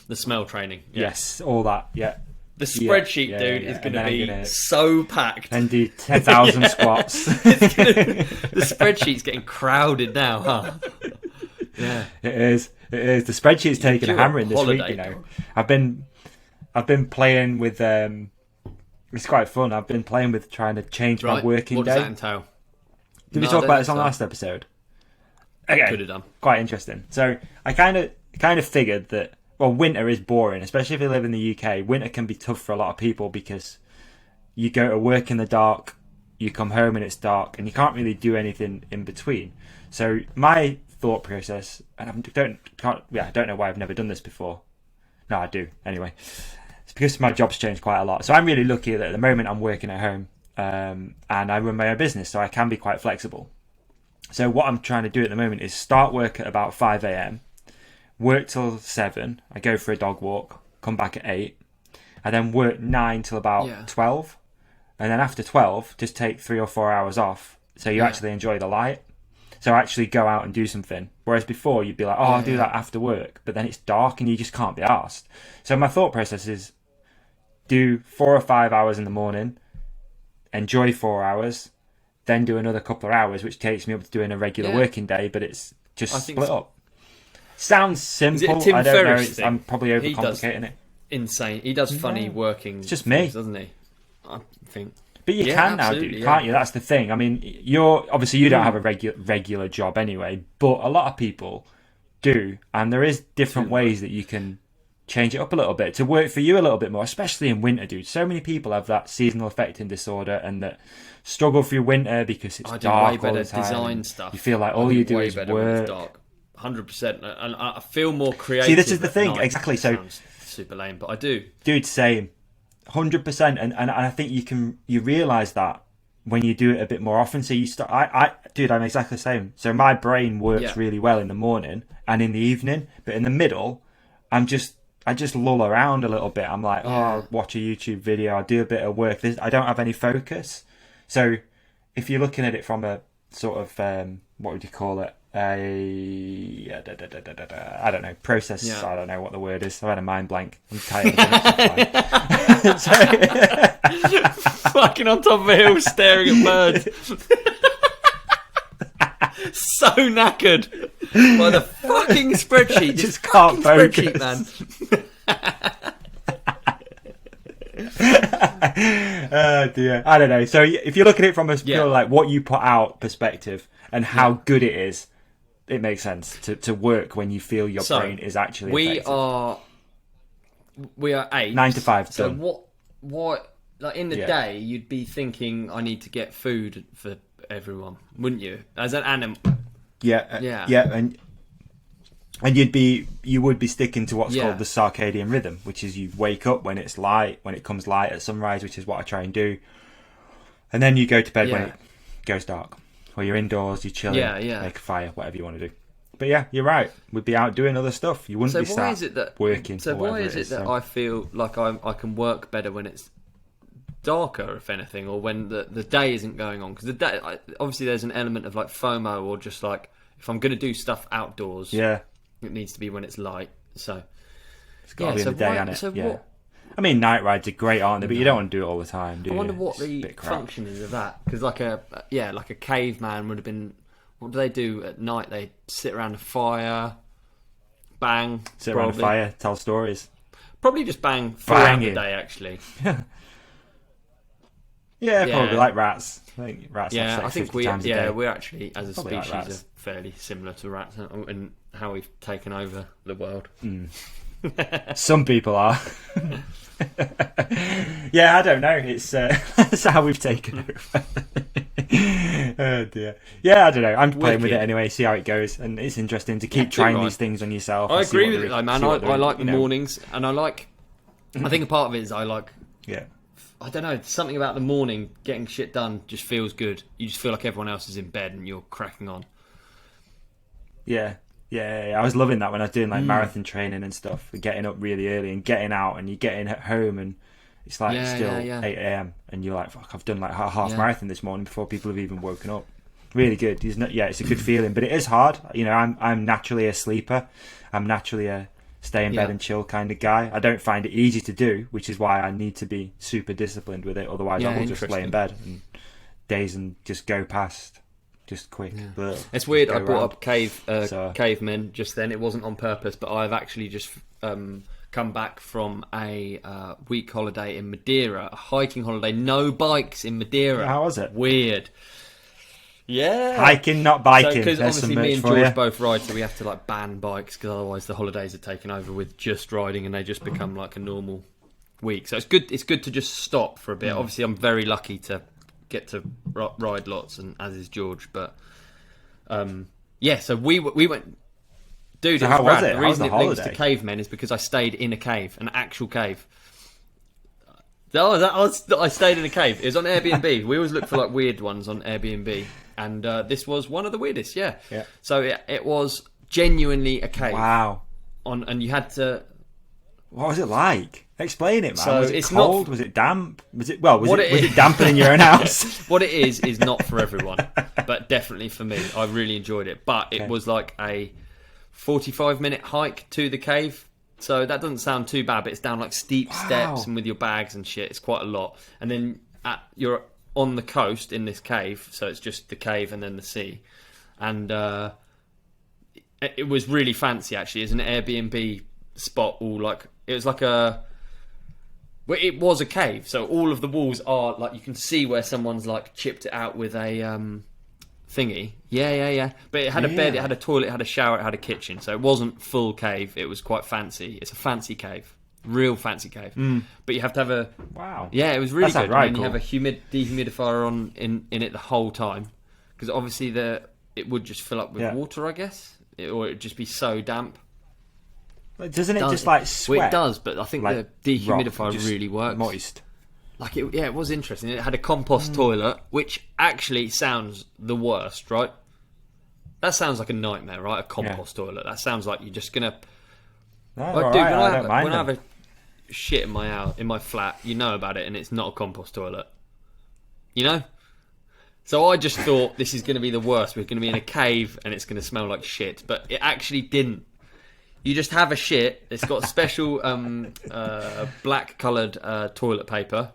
S1: The smell training.
S2: Yes, all that. Yeah.
S1: The spreadsheet, dude, is going to be so packed.
S2: And do 10,000 squats.
S1: The spreadsheet's getting crowded now, huh? Yeah,
S2: it is. The spreadsheet's taking a hammering this week. You know, I've been playing with. It's quite fun. I've been playing with trying to change my working day.
S1: What does that entail?
S2: Did we talk about this on the last episode? Okay,
S1: could have done.
S2: Quite interesting. So I kind of figured that. Well, winter is boring, especially if you live in the UK. Winter can be tough for a lot of people because you go to work in the dark, you come home and it's dark, and you can't really do anything in between. So my thought process, and I don't know why I've never done this before, No, I do. Anyway, it's because my job's changed quite a lot. So I'm really lucky that at the moment I'm working at home, and I run my own business, so I can be quite flexible. So what I'm trying to do at the moment is start work at about 5 a.m, work till 7, I go for a dog walk, come back at 8, I then work 9 till about 12, and then after 12, just take 3 or 4 hours off, so you actually enjoy the light. So actually go out and do something. Whereas before you'd be like, I'll do that after work, but then it's dark and you just can't be arsed. So my thought process is do 4 or 5 hours in the morning, enjoy 4 hours, then do another couple of hours, which takes me up to doing a regular working day, but it's just split up. Sounds simple. I don't know. I'm probably overcomplicating it.
S1: Insane. He does funny working.
S2: It's just me,
S1: doesn't he? I think.
S2: But you can now do, can't you? That's the thing. I mean, you don't have a regular job anyway, but a lot of people do, and there is different ways that you can change it up a little bit to work for you a little bit more, especially in winter, dude. So many people have that seasonal affecting disorder and that struggle through winter because it's dark all the time.
S1: Design stuff.
S2: You feel like all you do is work.
S1: 100%, and I feel more creative.
S2: See, this is the thing, exactly. So
S1: super lame, but I do,
S2: dude. Same, 100%, and I think you realise that when you do it a bit more often. So you start. I'm exactly the same. So my brain works really well in the morning and in the evening, but in the middle, I just lull around a little bit. I'm like, I'll watch a YouTube video, I'll do a bit of work. I don't have any focus. So if you're looking at it from a sort of, what would you call it? I don't know, process. I don't know what the word is. I've had a mind blank. I'm tired.
S1: Fucking on top of a hill staring at birds. So knackered by the fucking spreadsheet.
S2: Just can't focus,
S1: spreadsheet,
S2: man. Oh dear. I don't know. So if you look at it from a pure, like what you put out perspective and how good it is, it makes sense to work when you feel your brain is actually effective.
S1: We are 8
S2: 9 to 5
S1: so
S2: done.
S1: what like in the day you'd be thinking I need to get food for everyone, wouldn't you, as an animal? And you would be sticking to what's called the circadian rhythm, which is you wake up when it's light, when it comes light at sunrise, which is what I try and do, and then you go to bed when it goes dark, or you're indoors, you're chilling, make a fire, whatever you want to do. But yeah, you're right, we'd be out doing other stuff. You wouldn't be working. So why is it that I feel like I can work better when it's darker, if anything, or when the day isn't going on? Because the day, obviously there's an element of like FOMO, or just like if I'm going to do stuff outdoors, it needs to be when it's light. So
S2: it's got to be in the day, hasn't it? I mean, night rides are great, aren't they? But you don't want to do it all the time, do you?
S1: I wonder what the function is of that, because like a caveman would have been. What do they do at night? They sit around a fire, bang,
S2: around a fire, tell stories.
S1: Probably just bang throughout the day, actually.
S2: Probably like rats. I think rats.
S1: I think we're actually as a species are fairly similar to rats in how we've taken over the world.
S2: Some people are. I don't know. It's that's how we've taken over. Oh dear. I don't know. I'm playing with it anyway. See how it goes, and it's interesting to keep trying these things on yourself.
S1: I agree with it, though, man. I like the mornings, and I like. I think a part of it is I like. I don't know. Something about the morning, getting shit done, just feels good. You just feel like everyone else is in bed and you're cracking on.
S2: Yeah. I was loving that when I was doing like marathon training and stuff. Getting up really early and getting out, and you're getting at home and it's like 8 a.m. and you're like, fuck, I've done like a half marathon this morning before people have even woken up. Really good. It's a good feeling, but it is hard. You know, I'm naturally a sleeper. I'm naturally a stay in bed and chill kind of guy. I don't find it easy to do, which is why I need to be super disciplined with it. Otherwise, I will just lay in bed and days and just go past. Just quick.
S1: It's weird. I brought up cavemen just then. It wasn't on purpose, but I've actually just come back from a week holiday in Madeira, a hiking holiday. No bikes in Madeira.
S2: How was it?
S1: Weird. Yeah.
S2: Hiking, not biking.
S1: Because obviously me and George both ride, so we have to like ban bikes, because otherwise the holidays are taken over with just riding, and they just become like a normal week. So it's good. It's good to just stop for a bit. Obviously, I'm very lucky to get to ride lots, and as is George. But so we went Dude,
S2: So
S1: it
S2: how
S1: was
S2: was
S1: rad.
S2: it?
S1: The
S2: How was
S1: reason
S2: the
S1: it links to
S2: holiday?
S1: cavemen is because I stayed in a cave, an actual cave. I stayed in a cave. It was on Airbnb. We always look for like weird ones on Airbnb, and this was one of the weirdest. Yeah. So it was genuinely a cave.
S2: Wow.
S1: And you had to.
S2: What was it like? Explain it, man.
S1: So
S2: was it
S1: it's
S2: cold?
S1: not-
S2: Was it damp? Was it was
S1: What
S2: it
S1: it is-
S2: damper in your own house?
S1: What it is not for everyone, but definitely for me. I really enjoyed it. But it was like a 45-minute hike to the cave. So that doesn't sound too bad, but it's down like steep steps and with your bags and shit. It's quite a lot. And then you're on the coast in this cave. So it's just the cave and then the sea. And it was really fancy, actually. It's an Airbnb spot. It was like well, it was a cave, so all of the walls are like you can see where someone's like chipped it out with a thingy. Yeah. But it had a bed, it had a toilet, it had a shower, it had a kitchen, so it wasn't full cave. It was quite fancy. It's a fancy cave, real fancy cave. But you have to have a Yeah, it was really good.
S2: Right,
S1: and then
S2: cool.
S1: you have a dehumidifier on in it the whole time because obviously it would just fill up with water, I guess, or it'd just be so damp.
S2: Doesn't it just like sweat?
S1: Well, it does, but I think
S2: like
S1: the dehumidifier
S2: rock, just
S1: really works.
S2: Moist.
S1: Like it was interesting. It had a compost toilet, which actually sounds the worst, right? That sounds like a nightmare, right? A compost toilet. That sounds like you're just gonna.
S2: No,
S1: Like,
S2: all
S1: dude,
S2: right,
S1: when I have a shit in my flat, you know about it, and it's not a compost toilet. You know. So I just thought this is going to be the worst. We're going to be in a cave, and it's going to smell like shit. But it actually didn't. You just have a shit. It's got special black coloured toilet paper.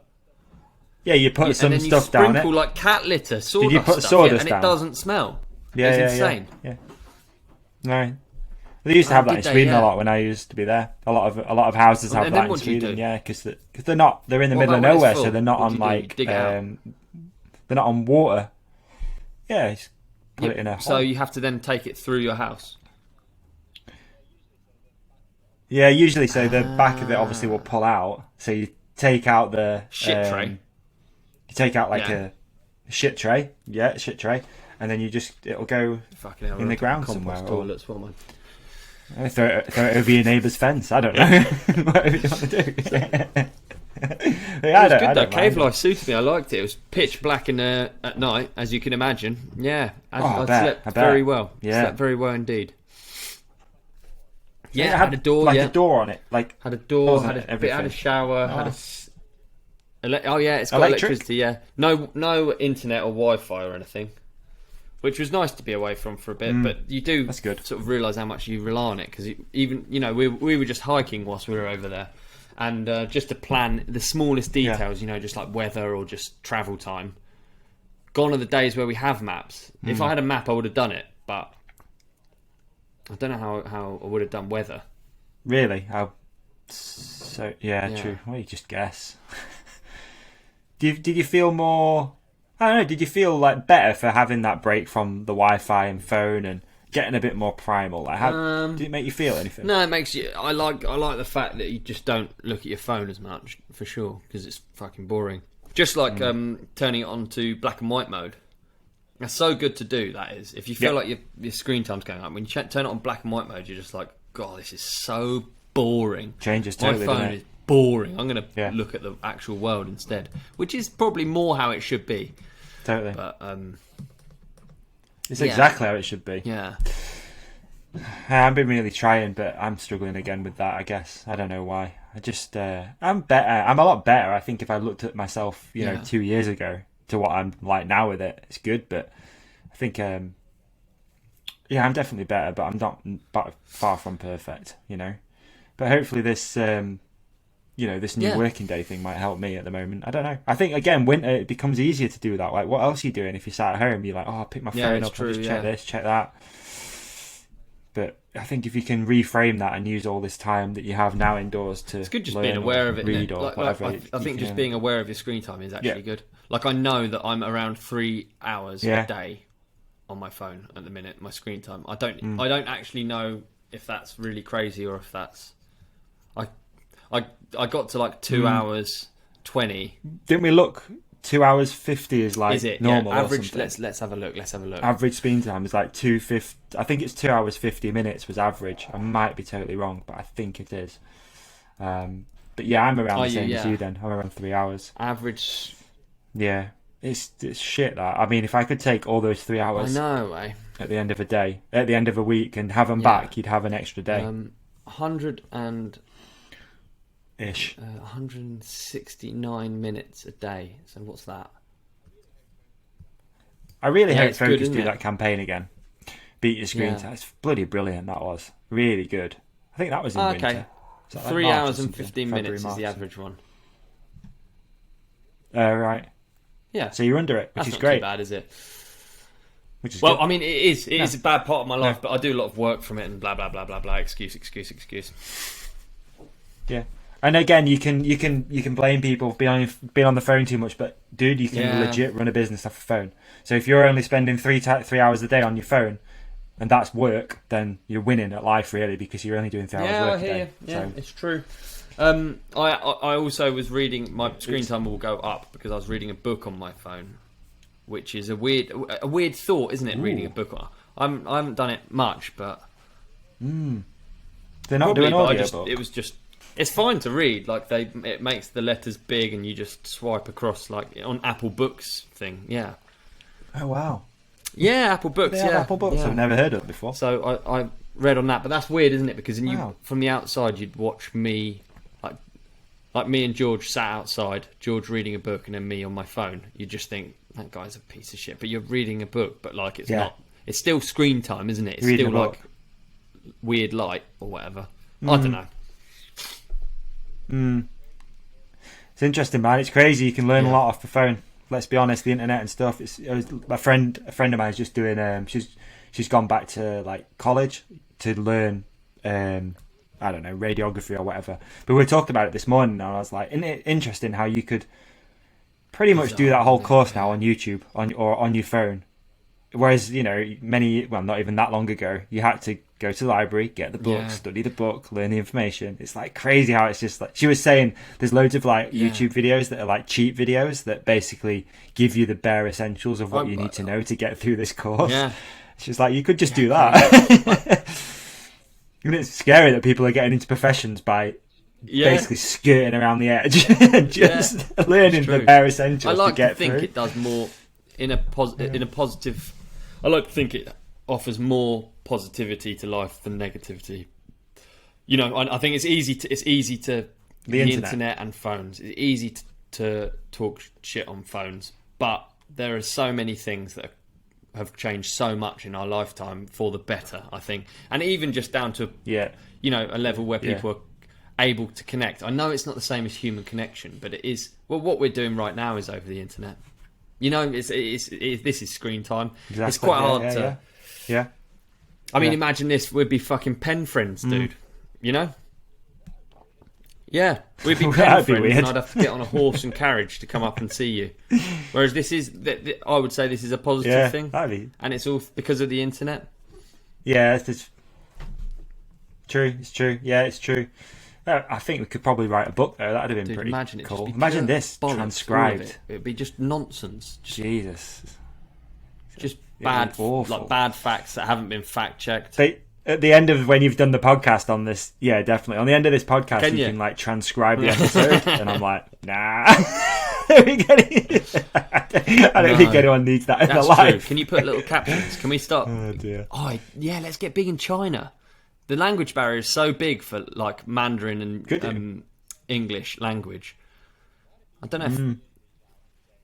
S2: Yeah, you put some
S1: and then
S2: stuff down it.
S1: You sprinkle like cat litter, sawdust
S2: you put
S1: stuff,
S2: sawdust
S1: and
S2: down?
S1: it doesn't smell.
S2: Yeah,
S1: it's insane.
S2: Yeah. No. They used to have that in
S1: did they?
S2: Sweden
S1: Yeah.
S2: a lot when I used to be there. A lot of houses have
S1: And
S2: that
S1: then
S2: in
S1: what do you
S2: Sweden.
S1: do?
S2: Yeah, because they're in the
S1: What
S2: middle of
S1: about when it's
S2: nowhere,
S1: full?
S2: so they're not
S1: What
S2: on
S1: do you do?
S2: like
S1: Dig it out?
S2: they're not on water. Yeah, just put it in a
S1: So
S2: hole.
S1: you have to then take it through your house.
S2: Yeah, usually so the back of it obviously will pull out. So you take out the
S1: Shit tray.
S2: You take out like
S1: Yeah.
S2: a shit tray. Yeah, a shit tray. And then it'll go
S1: Fucking hell,
S2: in the ground
S1: compost
S2: somewhere. Or
S1: toilets, what man?
S2: throw it over your neighbour's fence. I don't know. Whatever you want to do. Yeah,
S1: It was good though. Cave
S2: mind.
S1: life suited me. I liked it. It was pitch black at night, as you can imagine. Yeah, I slept very well.
S2: Yeah.
S1: Slept very well indeed.
S2: Yeah,
S1: Yeah,
S2: it
S1: had a door.
S2: like
S1: Yeah,
S2: a door on it. Like
S1: had a door.
S2: wasn't
S1: Had
S2: it,
S1: a
S2: everything?
S1: shower. Had a.
S2: Nice.
S1: Oh yeah, it's got
S2: Electric?
S1: electricity. Yeah, no internet or Wi-Fi or anything, which was nice to be away from for a bit. But you do
S2: That's good.
S1: sort of realise how much you rely on it because even we were just hiking whilst we were over there, and just to plan the smallest details, just like weather or just travel time. Gone are the days where we have maps. If I had a map, I would have done it, but I don't know how I would have done weather.
S2: Really? So yeah, true. Well, you just guess. Did you feel more? I don't know. Did you feel like better for having that break from the Wi-Fi and phone and getting a bit more primal? Like, how did it make you feel anything?
S1: No, it makes you. I like the fact that you just don't look at your phone as much, for sure, because it's fucking boring. Just like turning it on to black and white mode. That's so good to do. That is, if you feel like your screen time's going up, when you turn it on black and white mode, you're just like, God, this is so boring.
S2: Changes totally.
S1: My phone
S2: doesn't
S1: is
S2: it?
S1: boring. I'm going to look at the actual world instead, which is probably more how it should be.
S2: Totally.
S1: But
S2: it's exactly how it should be.
S1: yeah.
S2: I've been really trying, but I'm struggling again with that. I guess I don't know why. I just I'm better. I'm a lot better. I think if I looked at myself, 2 years ago to what I'm like now with it, it's good. But I think I'm definitely better. But I'm not far from perfect. But hopefully this this new working day thing might help me at the moment. I don't know. I think again, winter it becomes easier to do that. Like, what else are you doing if you're sat at home? You're like, I'll pick my phone up and just check this, check that. But I think if you can reframe that and use all this time that you have now indoors to
S1: it's good just
S2: learn
S1: being aware
S2: or
S1: of it.
S2: read or whatever.
S1: I think just being aware of your screen time is actually good. Like, I know that I'm around 3 hours a day on my phone at the minute. My screen time. I don't actually know if that's really crazy or if that's. I got to like 2 hours 20.
S2: Didn't we look 2 hours 50 is like
S1: is it
S2: normal.
S1: average?
S2: Or
S1: Let's have a look.
S2: Average screen time is like 250. I think it's 2 hours 50 minutes was average. I might be totally wrong, but I think it is. But yeah, I'm around the same as you. Then I'm around 3 hours
S1: average.
S2: Yeah, it's shit. That I mean, if I could take all those 3 hours,
S1: I know,
S2: at the end of a day, at the end of a week, and have them back, you'd have an extra day.
S1: 100 and
S2: ish.
S1: 169 minutes a day. So what's that?
S2: I really hope Focus do that campaign again. Beat your screen time. It's bloody brilliant. That was really good. I think that was in winter.
S1: Like 3 hours and 15 minutes is the average one.
S2: Right.
S1: Yeah.
S2: So you're under it, which
S1: That's
S2: is
S1: not
S2: great.
S1: Too bad, is it?
S2: Which is
S1: well,
S2: good.
S1: I mean, it is. It is a bad part of my life, but I do a lot of work from it and blah blah blah blah blah. Excuse.
S2: Yeah. And again, you can blame people for being on the phone too much, but dude, you can legit run a business off a phone. So if you're only spending 3 hours a day on your phone, and that's work, then you're winning at life really, because you're only doing 3 hours work a day.
S1: Yeah,
S2: so.
S1: it's true. I also was reading. My screen time will go up because I was reading a book on my phone, which is a weird thought, isn't it?
S2: Ooh.
S1: Reading a book. I haven't done it much, but
S2: they're not doing audio.
S1: It was just. It's fine to read. Like it makes the letters big, and you just swipe across like on Apple Books thing. Yeah.
S2: Oh wow.
S1: Yeah, Apple Books.
S2: Apple Books.
S1: Yeah.
S2: I've never heard of it before.
S1: So I read on that, but that's weird, isn't it? Because from the outside, you'd watch me, like me and George sat outside, George reading a book, and then me on my phone. You just think that guy's a piece of shit. But you're reading a book, but like it's not. It's still screen time, isn't it? It's still like weird light or whatever. I don't know.
S2: It's interesting, man. It's crazy. You can learn a lot off the phone. Let's be honest, the internet and stuff. A friend of mine is just doing. She's gone back to like college to learn. I don't know, radiography or whatever. But we were talking about it this morning, and I was like, isn't it interesting how you could pretty much do that whole course now on YouTube or on your phone? Whereas, not even that long ago, you had to go to the library, get the book, study the book, learn the information. It's like crazy how it's just like, she was saying there's loads of like YouTube videos that are like cheat videos that basically give you the bare essentials of what you need to know to get through this course. Yeah. She's like, you could just do that. And it's scary that people are getting into professions by basically skirting around the edge and just learning the bare essentials to get through.
S1: I like to think it does more in a positive. I like to think it offers more positivity to life than negativity. I think it's easy to the internet and phones. It's easy to talk shit on phones, but there are so many things that have changed so much in our lifetime for the better, I think, and even just down to a level where people are able to connect. I know it's not the same as human connection, but it is. Well, what we're doing right now is over the internet. This is screen time. Exactly. It's quite hard to.
S2: Yeah.
S1: I mean, imagine this. We'd be fucking pen friends, dude. Yeah, we'd be pen friends, and I'd have to get on a horse and carriage to come up and see you. Whereas this is, I would say, this is a positive thing, and it's all because of the internet.
S2: Yeah, it's true. It's true. Yeah, it's true. I think we could probably write a book though. That'd have been pretty cool. Imagine this transcribed.
S1: It'd be just nonsense.
S2: Jesus.
S1: Just bad facts that haven't been fact checked.
S2: At the end of when you've done the podcast on this, definitely. On the end of this podcast, you can like transcribe the episode, and I'm like, nah. I don't think anyone needs that in their life.
S1: Can you put little captions? Can we start?
S2: Oh dear.
S1: Let's get big in China. The language barrier is so big for like Mandarin and English language. I don't know if...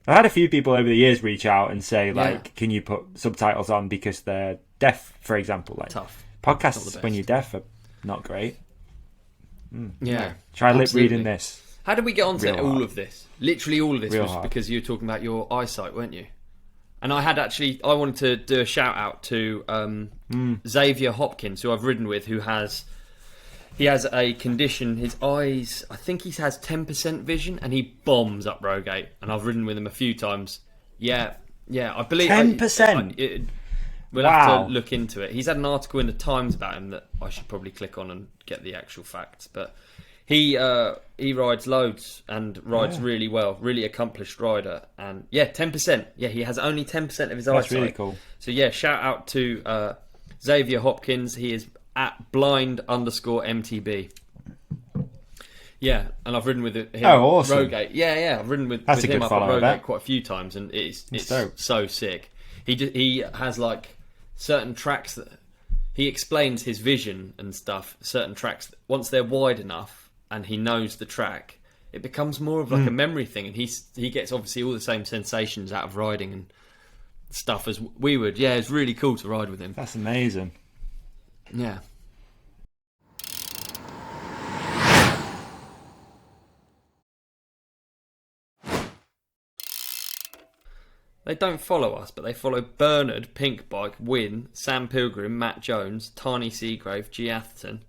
S2: I've had a few people over the years reach out and say, like, can you put subtitles on because they're deaf, for example. Like,
S1: tough.
S2: Podcasts when you're deaf are not great.
S1: Yeah.
S2: Try lip reading this.
S1: How did we get onto all of this? Literally all of this was
S2: hard.
S1: because you were talking about your eyesight, weren't you? And I wanted to do a shout out to Xavier Hopkins, who I've ridden with, he has a condition, his eyes, I think he has 10% vision, and he bombs up Rogate, and I've ridden with him a few times. Yeah, I believe...
S2: 10%?
S1: We'll have to look into it. He's had an article in the Times about him that I should probably click on and get the actual facts, but He rides loads and rides really well. Really accomplished rider. And 10%. Yeah, he has only 10% of his eyesight.
S2: That's really cool.
S1: So shout out to Xavier Hopkins. He is at blind_MTB. Yeah, and I've ridden with him.
S2: Oh, awesome.
S1: Rogate. Yeah, I've ridden with him up at Rogate quite a few times, and it's so sick. He has like certain tracks that he explains his vision and stuff. Certain tracks, once they're wide enough and he knows the track, it becomes more of like a memory thing, and he gets obviously all the same sensations out of riding and stuff as we would. Yeah, it's really cool to ride with him.
S2: That's amazing.
S1: Yeah. They don't follow us, but they follow Bernard, Pinkbike, Wynne, Sam Pilgrim, Matt Jones, Tiny Seagrave, G. Atherton.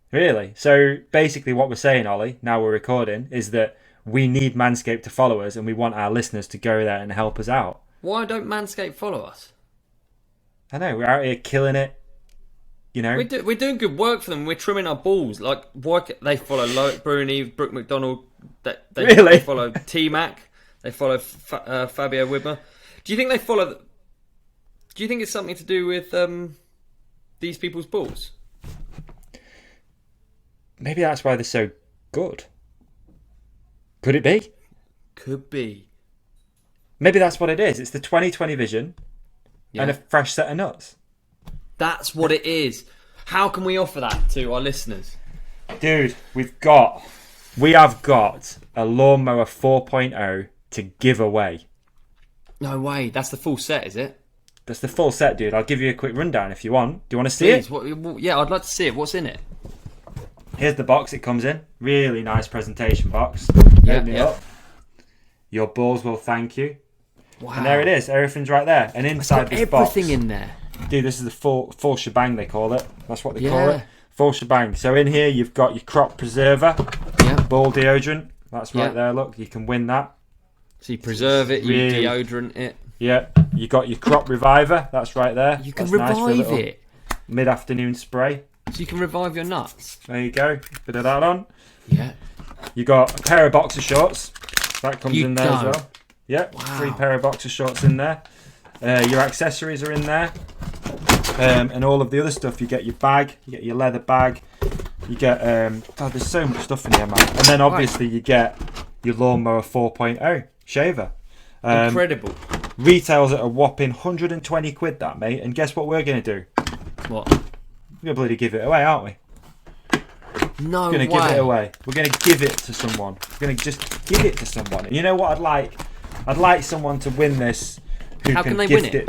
S2: Really? So basically what we're saying, Ollie, now we're recording, is that we need Manscaped to follow us and we want our listeners to go there and help us out.
S1: Why don't Manscaped follow us?
S2: I know, we're out here killing it. You know?
S1: We're doing good work for them. We're trimming our balls. Like, they follow Loic Bruni, Brooke McDonald. They follow T-Mac. They follow Fabio Wibmer. Do you think they follow... Do you think it's something to do with these people's balls?
S2: Maybe that's why they're so good. Could it be?
S1: Could be.
S2: Maybe that's what it is. It's the 2020 vision and a fresh set of nuts.
S1: That's what it is. How can we offer that to our listeners?
S2: Dude, we have got a Lawnmower 4.0 to give away.
S1: No way. That's the full set, is it?
S2: That's the full set, dude. I'll give you a quick rundown if you want. Do you want to see it?
S1: Yeah, I'd like to see it. What's in it?
S2: Here's the box it comes in. Really nice presentation box. Open it up. Your balls will thank you.
S1: Wow.
S2: And there it is. Everything's right there. And inside this box...
S1: everything in there.
S2: Dude, this is the full shebang, they call it. That's what they call it. Full shebang. So in here, you've got your crop preserver. Yeah. Ball deodorant. That's right there, look. You can win that.
S1: So you preserve it, you deodorant it.
S2: Yeah. You got your crop reviver. That's right there.
S1: You can revive it.
S2: Mid-afternoon spray.
S1: So you can revive your nuts.
S2: There you go. Bit of that on.
S1: Yeah.
S2: You got a pair of boxer shorts. That comes in there as well. Yeah. Wow. 3 pair of boxer shorts in there. Your accessories are in there. And all of the other stuff. You get your bag. You get your leather bag. You get... there's so much stuff in here, man. And then obviously you get your Lawnmower 4.0 shaver.
S1: Incredible.
S2: Retails at a whopping 120 quid, that, mate. And guess what we're going to do?
S1: What?
S2: We're going to bloody give it away, aren't we?
S1: No way.
S2: We're going to give it away. We're going to give it to someone. We're going to just give it to someone. And you know what I'd like? I'd like someone to win this who
S1: How
S2: can
S1: they
S2: gift
S1: win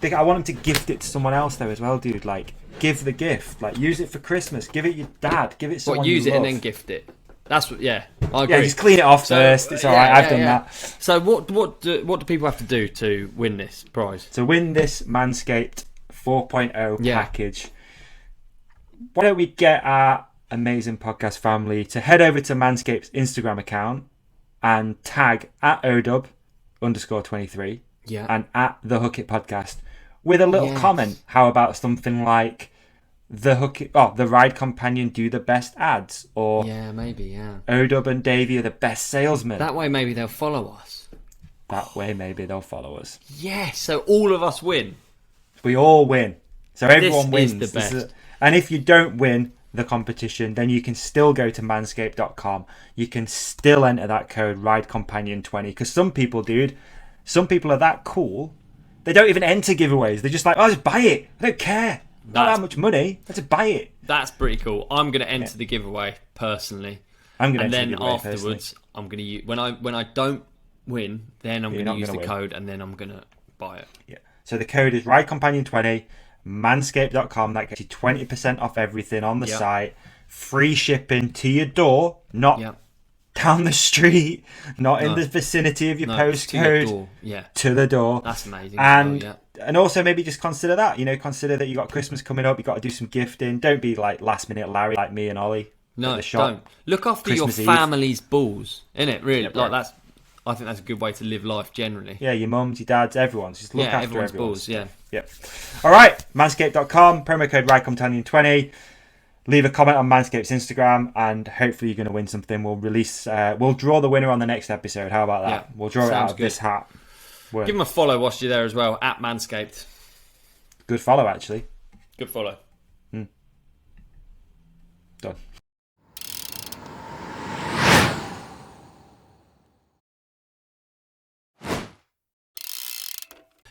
S2: it. I want them to gift it to someone else, though, as well, dude. Like, give the gift. Like, use it for Christmas. Give it your dad. Give it someone
S1: use
S2: you
S1: it
S2: love.
S1: and then gift it. That's what, I agree.
S2: Yeah, just clean it off first. It's all right. I've done that.
S1: So what do people have to do to win this prize?
S2: To win this Manscaped 4.0 package, why don't we get our amazing podcast family to head over to Manscaped's Instagram account and tag at @odub_23 and at the Hook It Podcast with a little comment. How about something like the Ride Companion do the best ads, or Odub and Davey are the best salesmen.
S1: That way maybe they'll follow us. Yes, so all of us win.
S2: We all win. So everyone wins.
S1: This is the best.
S2: And if you don't win the competition, then you can still go to manscaped.com. You can still enter that code RideCompanion20. Because some people are that cool, they don't even enter giveaways. They're just like, oh, just buy it. I don't care. Not that much money. I just buy it.
S1: That's pretty cool. I'm going to enter the giveaway personally. And then afterwards, I'm going to use when I don't win, then I'm going to use the code, and then I'm going to buy it. Yeah.
S2: So the code is RideCompanion20. Manscaped.com. That gets you 20% off everything on the site. Free shipping to your door, not down the street, not in the vicinity of your postcode. To the door.
S1: That's amazing.
S2: And also maybe just consider that. Consider that you got Christmas coming up. You got to do some gifting. Don't be like last minute Larry like me and Ollie.
S1: No, don't. Look after Christmas your family's balls, innit? Really, I think that's a good way to live life generally.
S2: Yeah, your mums, your dads, everyone's. Just look after everyone's
S1: balls. Yeah.
S2: All right, manscaped.com, promo code RideCompanion20. leave a comment on Manscaped's Instagram, and hopefully you're going to win something. We'll release, we'll draw the winner on the next episode. How about that?
S1: Yeah,
S2: we'll draw it out of this hat.
S1: Give him a follow whilst you're there as well, at Manscaped.
S2: Good follow, actually.
S1: Good follow.
S2: Done.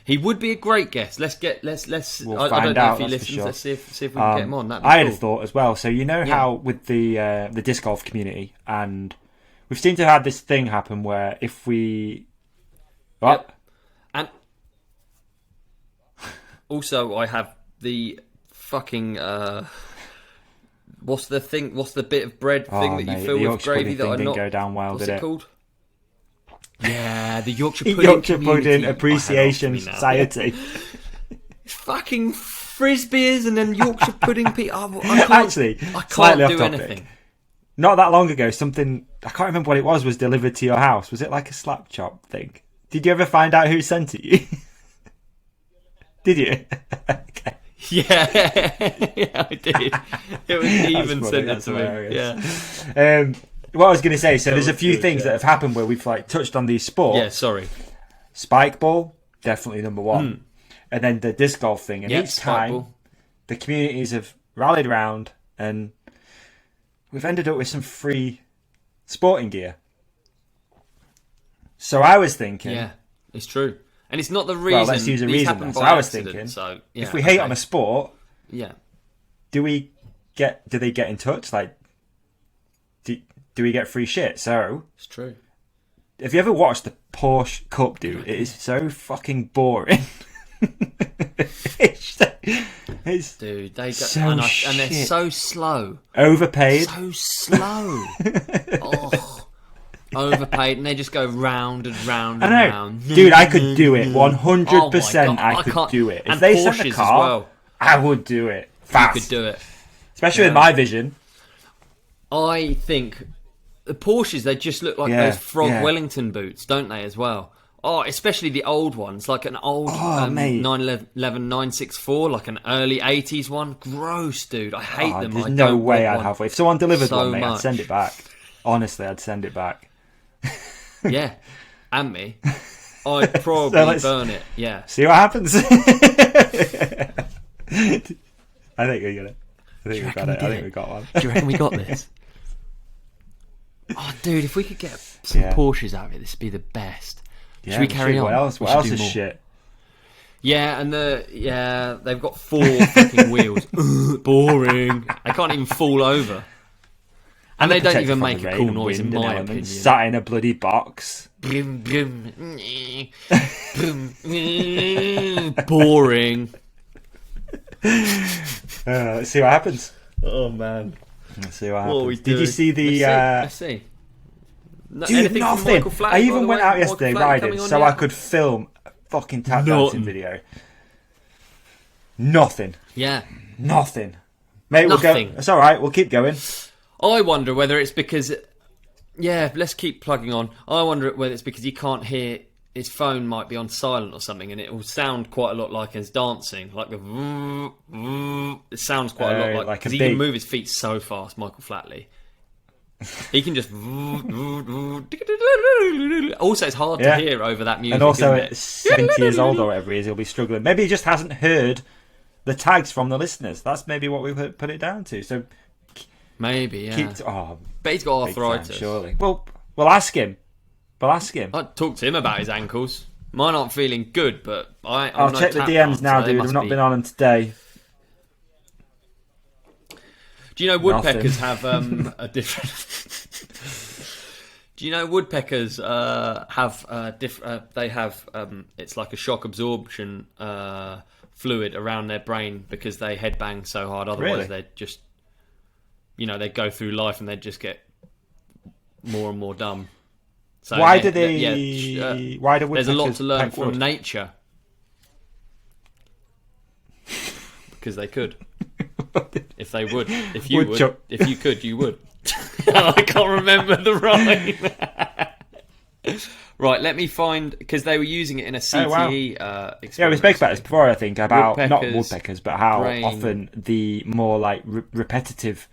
S1: He would be a great guest. Let's.
S2: We'll
S1: I
S2: find
S1: don't know
S2: out,
S1: if he
S2: that's
S1: listens.
S2: for sure.
S1: Let's see if we can get him on. That'd be
S2: I had
S1: cool.
S2: a thought as well. So you know how with the disc golf community, and we've seemed to have this thing happen where if we what.
S1: Yep. And also, I have the fucking what's the thing? What's the bit of bread thing that you fill with gravy that
S2: didn't go down well,
S1: what's
S2: did
S1: it called? Yeah, the Yorkshire Pudding
S2: Yorkshire
S1: Community.
S2: Pudding Appreciation Society.
S1: Fucking Frisbees and then Yorkshire Pudding people.
S2: Actually,
S1: I can't
S2: slightly off
S1: do
S2: topic.
S1: anything.
S2: Not that long ago, something I can't remember what it was delivered to your house. Was it like a slap chop thing? Did you ever find out who sent it you? Did you? Okay.
S1: Yeah, I did. It was even
S2: funny,
S1: sent it
S2: that's
S1: to
S2: hilarious.
S1: me. Yeah.
S2: What I was going to say, so there's a few
S1: good,
S2: things that have happened where we've like touched on these sports.
S1: Yeah, sorry.
S2: Spike ball, definitely number one. And then the disc golf thing. And
S1: Yep,
S2: each
S1: spike
S2: time,
S1: ball.
S2: the communities have rallied around and we've ended up with some free sporting gear. So I was thinking...
S1: Yeah, it's true. And it's not the reason...
S2: Well, let's use a
S1: these
S2: reason
S1: happen
S2: then. So
S1: by
S2: I was
S1: accident,
S2: thinking,
S1: so, yeah,
S2: if we hate on a sport,
S1: yeah,
S2: do they get in touch? Like, do we get free shit? So...
S1: It's true.
S2: Have you ever watched the Porsche Cup, dude? It is so fucking boring. it's
S1: Dude, they go,
S2: so
S1: and
S2: shit.
S1: they're so slow.
S2: Overpaid.
S1: So slow. Oh, overpaid, and they just go round and round and
S2: I know.
S1: round.
S2: Dude, I could do it. 100%.
S1: Oh my God,
S2: I could
S1: can't-
S2: do it. If
S1: and
S2: they sent
S1: Porsches
S2: a
S1: as
S2: car,
S1: well.
S2: I would do it. Fast.
S1: You could do it.
S2: Especially with my vision.
S1: I think the Porsches, they just look like
S2: Yeah,
S1: those Frog
S2: yeah.
S1: Wellington boots, don't they, as well? Oh, especially the old ones, like an old
S2: mate.
S1: 911 964, like an early 80s one. Gross, dude. I hate them.
S2: There's
S1: I
S2: no
S1: don't
S2: way
S1: want
S2: I'd
S1: one.
S2: have one. If someone delivered
S1: so
S2: one, mate, I'd
S1: much.
S2: send it back. Honestly, I'd send it back.
S1: Yeah, and me. I'd probably
S2: So let's-
S1: burn it, yeah.
S2: See what happens. I think we got it. I think we got it. I think we got one.
S1: Do you reckon we got this? Oh, dude, if we could get some
S2: Yeah.
S1: Porsches out of it, this would be the best.
S2: Yeah,
S1: Should we carry on?
S2: What else?
S1: We
S2: What
S1: should
S2: else
S1: do
S2: is
S1: more.
S2: shit?
S1: Yeah, and they've got 4 fucking wheels. Ugh, boring. They can't even fall over. And they don't
S2: Protected
S1: even
S2: from
S1: make
S2: the
S1: a
S2: rain
S1: cool
S2: and
S1: noise, in
S2: wind and
S1: my
S2: elements.
S1: opinion.
S2: Sat in a bloody box.
S1: Brum, brum. Brum. Boring.
S2: Let's see what happens.
S1: Oh, man.
S2: Let's see what
S1: What are we
S2: happens. Did you
S1: doing?
S2: see the...
S1: Let's see. No,
S2: Dude,
S1: anything from
S2: nothing.
S1: Michael Flatley,
S2: I
S1: by
S2: even
S1: the
S2: went
S1: way?
S2: out
S1: Michael
S2: yesterday
S1: Flatley
S2: riding
S1: coming on
S2: so
S1: yet?
S2: I could film a fucking tap dancing
S1: Nothing.
S2: video. Nothing.
S1: Yeah.
S2: Nothing. Mate,
S1: Nothing.
S2: we'll go. It's all right. We'll keep going.
S1: I wonder whether it's because... Yeah, let's keep plugging on. I wonder whether it's because he can't hear... His phone might be on silent or something, and it will sound quite a lot like his dancing. Like the... It sounds quite a lot like...
S2: like a
S1: Because he
S2: big-
S1: can move his feet so fast, Michael Flatley. He can just... Also, it's hard
S2: Yeah.
S1: to hear over that music,
S2: And also,
S1: isn't
S2: at
S1: it?
S2: 70 years old or whatever he is, he'll be struggling. Maybe he just hasn't heard the tags from the listeners. That's maybe what we put it down to. So
S1: Maybe, yeah. But he's got
S2: big time,
S1: arthritis.
S2: surely. Well, we'll ask him. We'll ask him.
S1: I'd talk to him about his ankles. Mine aren't feeling good, but I'm
S2: I'll
S1: no
S2: check the
S1: tap
S2: DMs
S1: dancer,
S2: now,
S1: they
S2: dude.
S1: must
S2: I've not
S1: be.
S2: been on them today.
S1: Do you know woodpeckers
S2: Nothing.
S1: have a different? Do you know woodpeckers have they have it's like a shock absorption fluid around their brain because they headbang so hard. Otherwise,
S2: Really?
S1: they'd just they go through life and they'd just get more and more dumb. So
S2: Why
S1: yeah,
S2: do they? Why do
S1: there's a lot
S2: woodpeckers
S1: to learn
S2: peck
S1: from
S2: wood?
S1: nature because they could. If they would, if you would,
S2: Woodchuck.
S1: if you could, you would. I can't remember the rhyme. Right, let me find, because they were using it in a CTE experiment.
S2: Yeah, we spoke about this before, I think, about not
S1: Woodpeckers,
S2: woodpeckers, but how
S1: brain.
S2: often the more like repetitive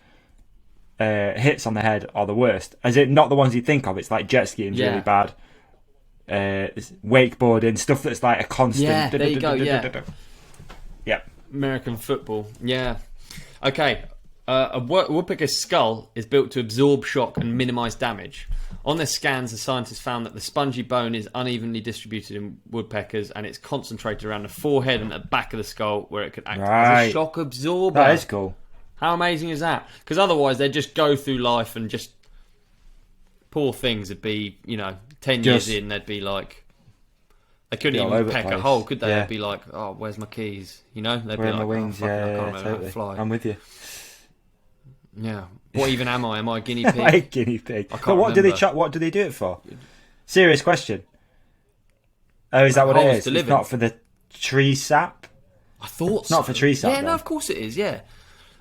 S2: hits on the head are the worst. As in, not the ones you think of. It's like jet skiing's really bad. Wakeboarding, stuff that's like a constant.
S1: Yeah, there you go.
S2: Yeah.
S1: American football. Yeah. Okay. A woodpecker's skull is built to absorb shock and minimise damage. On their scans, the scientists found that the spongy bone is unevenly distributed in woodpeckers, and it's concentrated around the forehead and at the back of the skull, where it could act as a shock absorber.
S2: That is cool.
S1: How amazing is that? Because otherwise, they'd just go through life and just... Poor things would be, 10 years in, they'd be like... They couldn't even peck a hole, could they?
S2: Yeah.
S1: They'd be like, oh, where's my keys? They'd
S2: Where
S1: be
S2: are
S1: like,
S2: my wings?
S1: I can't remember
S2: totally.
S1: how to fly.
S2: I'm with you.
S1: Yeah. What even am I? Am I a guinea pig?
S2: A guinea pig. But what do they do it for? Serious question. Oh, is that what it is? It's not for the tree sap?
S1: I thought
S2: it's not for tree sap.
S1: Yeah, no, of course it is, yeah.